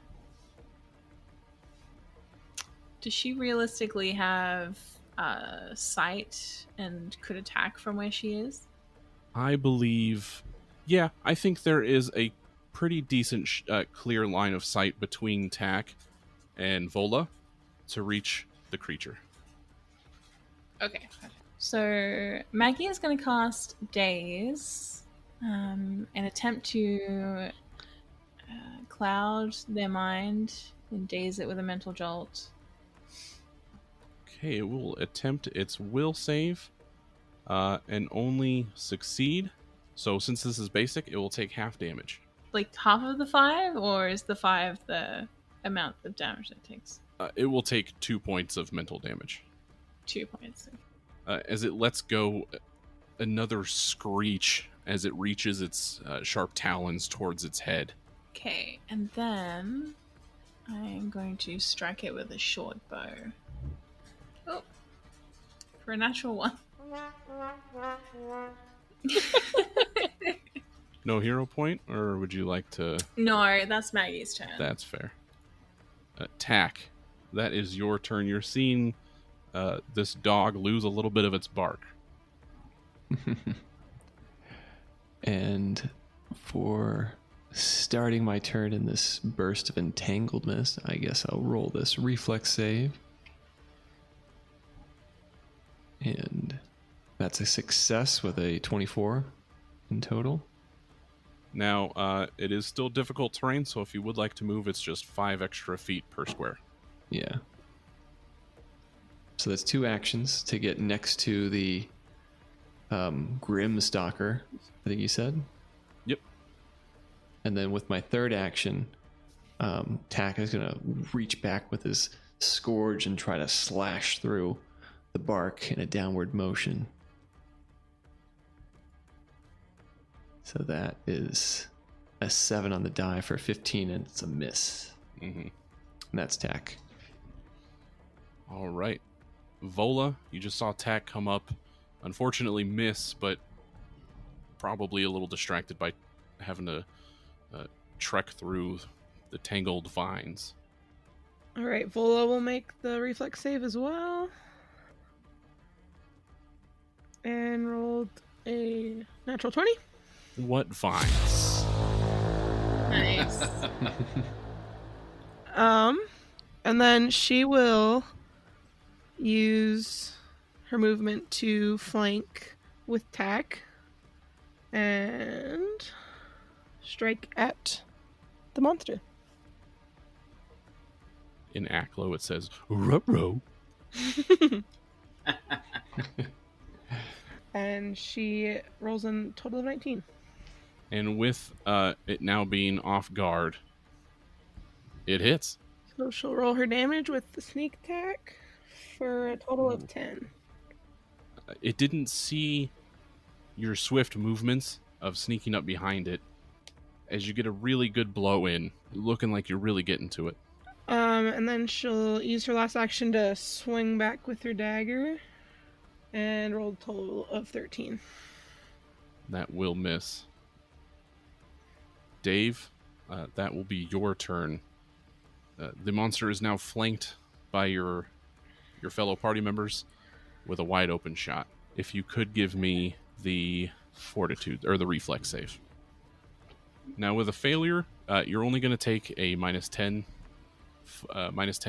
she realistically have sight and could attack from where she is? I believe, yeah, I think there is a pretty decent clear line of sight between Tack and Vola. to reach the creature. Okay. So Maggie is going to cast Daze and attempt to cloud their mind and daze it with a mental jolt. Okay, it will attempt its will save and only succeed. So since this is basic, it will take half damage. Like half of the 5, or is the 5 the amount of damage it takes? It will take 2 points of mental damage. 2 points. As it lets go another screech as it reaches its sharp talons towards its head. Okay, and then I am going to strike it with a short bow. Oh, for a natural 1. No hero point, or would you like to... No, that's Maggie's turn. That's fair. Tack, that is your turn. You're seeing this dog lose a little bit of its bark. And for starting my turn in this burst of entangledness, I guess I'll roll this reflex save. And that's a success with a 24 in total. Now, it is still difficult terrain, so if you would like to move, it's just 5 extra feet per square. Yeah. So that's 2 actions to get next to the Grim Stalker, I think you said? Yep. And then with my third action, Tack is going to reach back with his scourge and try to slash through the bark in a downward motion. So that is a 7 on the die for 15, and it's a miss. Mm-hmm. And that's Tack. All right. Vola, you just saw Tack come up. Unfortunately miss, but probably a little distracted by having to trek through the tangled vines. All right, Vola will make the reflex save as well. And rolled a natural 20. What vines? Nice. And then she will use her movement to flank with Tack and strike at the monster. In Aklo, it says, "Ruh-roh." And she rolls a total of 19. And with it now being off guard, it hits. So she'll roll her damage with the sneak attack for a total of 10. It didn't see your swift movements of sneaking up behind it as you get a really good blow in, looking like you're really getting to it. And then she'll use her last action to swing back with her dagger and roll a total of 13. That will miss. Dave, that will be your turn. The monster is now flanked by your fellow party members with a wide open shot. If you could give me the fortitude or the reflex save. Now with a failure, you're only going to take a minus 10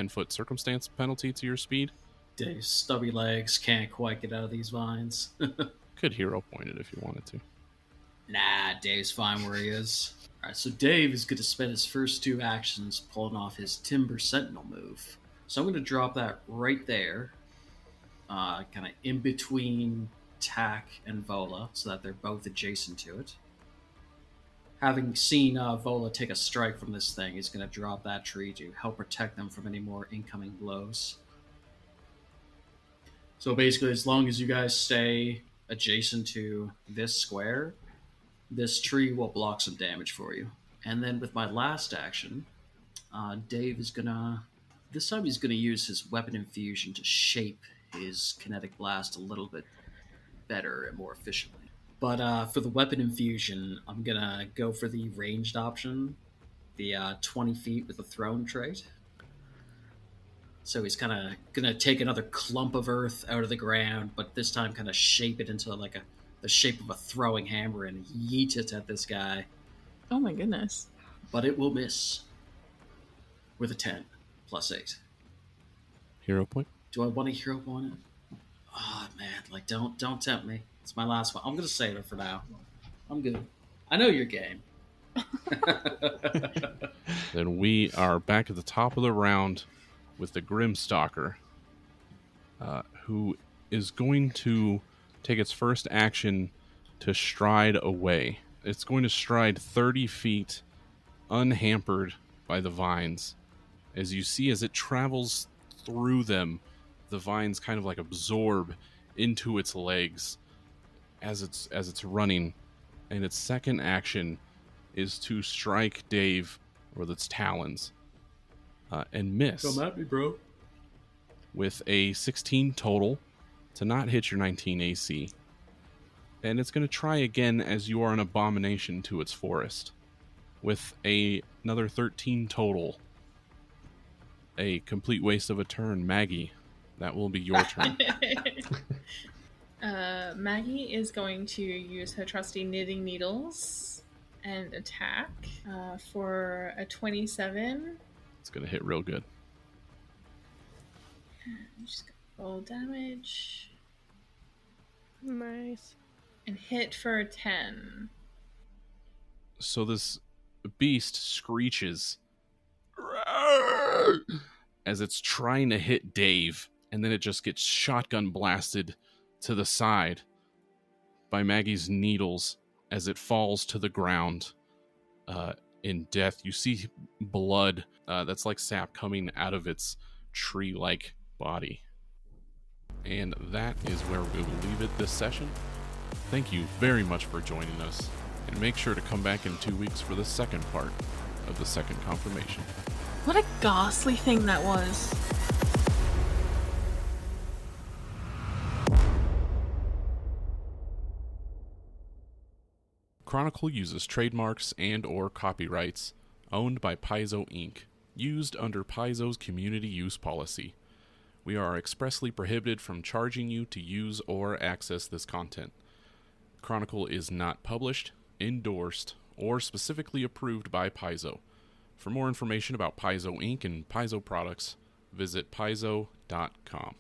foot circumstance penalty to your speed. Dave's stubby legs can't quite get out of these vines. Could hero point it if you wanted to. Nah, Dave's fine where he is. Alright, so Dave is going to spend his first 2 actions pulling off his Timber Sentinel move. So I'm going to drop that right there, kind of in between Tack and Vola, so that they're both adjacent to it. Having seen Vola take a strike from this thing, he's going to drop that tree to help protect them from any more incoming blows. So basically, as long as you guys stay adjacent to this square, this tree will block some damage for you. And then with my last action, Dave is gonna... This time he's gonna use his weapon infusion to shape his kinetic blast a little bit better and more efficiently. But for the weapon infusion, I'm gonna go for the ranged option, the 20 feet with the thrown trait. So he's kind of gonna take another clump of earth out of the ground, but this time kind of shape it into like the shape of a throwing hammer and yeet it at this guy. Oh my goodness. But it will miss with a 10 plus 8. Hero point. Do I want a hero point? Oh man, like don't tempt me. It's my last one. I'm gonna save it for now. I'm good. I know your game. Then we are back at the top of the round with the Grimstalker, who is going to take its first action to stride away. It's going to stride 30 feet unhampered by the vines. As you see, as it travels through them, the vines kind of like absorb into its legs as it's running. And its second action is to strike Dave with its talons and miss Come at me, bro. with a 16 total to not hit your 19 AC. And it's going to try again as you are an abomination to its forest with another 13 total. A complete waste of a turn. Maggie, that will be your turn. Maggie is going to use her trusty knitting needles and attack for a 27. It's going to hit real good. I'm just going to roll damage Nice. and hit for a 10. So this beast screeches as it's trying to hit Dave, and then it just gets shotgun blasted to the side by Maggie's needles as it falls to the ground in death. You see blood that's like sap coming out of its tree-like body. And that is where we will leave it this session. Thank you very much for joining us, and make sure to come back in 2 weeks for the second part of the second confirmation. What a ghastly thing that was. Chronicle uses trademarks and/or copyrights owned by Paizo Inc., used under Paizo's community use policy. We are expressly prohibited from charging you to use or access this content. Chronicle is not published, endorsed, or specifically approved by Paizo. For more information about Paizo Inc. and Paizo products, visit paizo.com.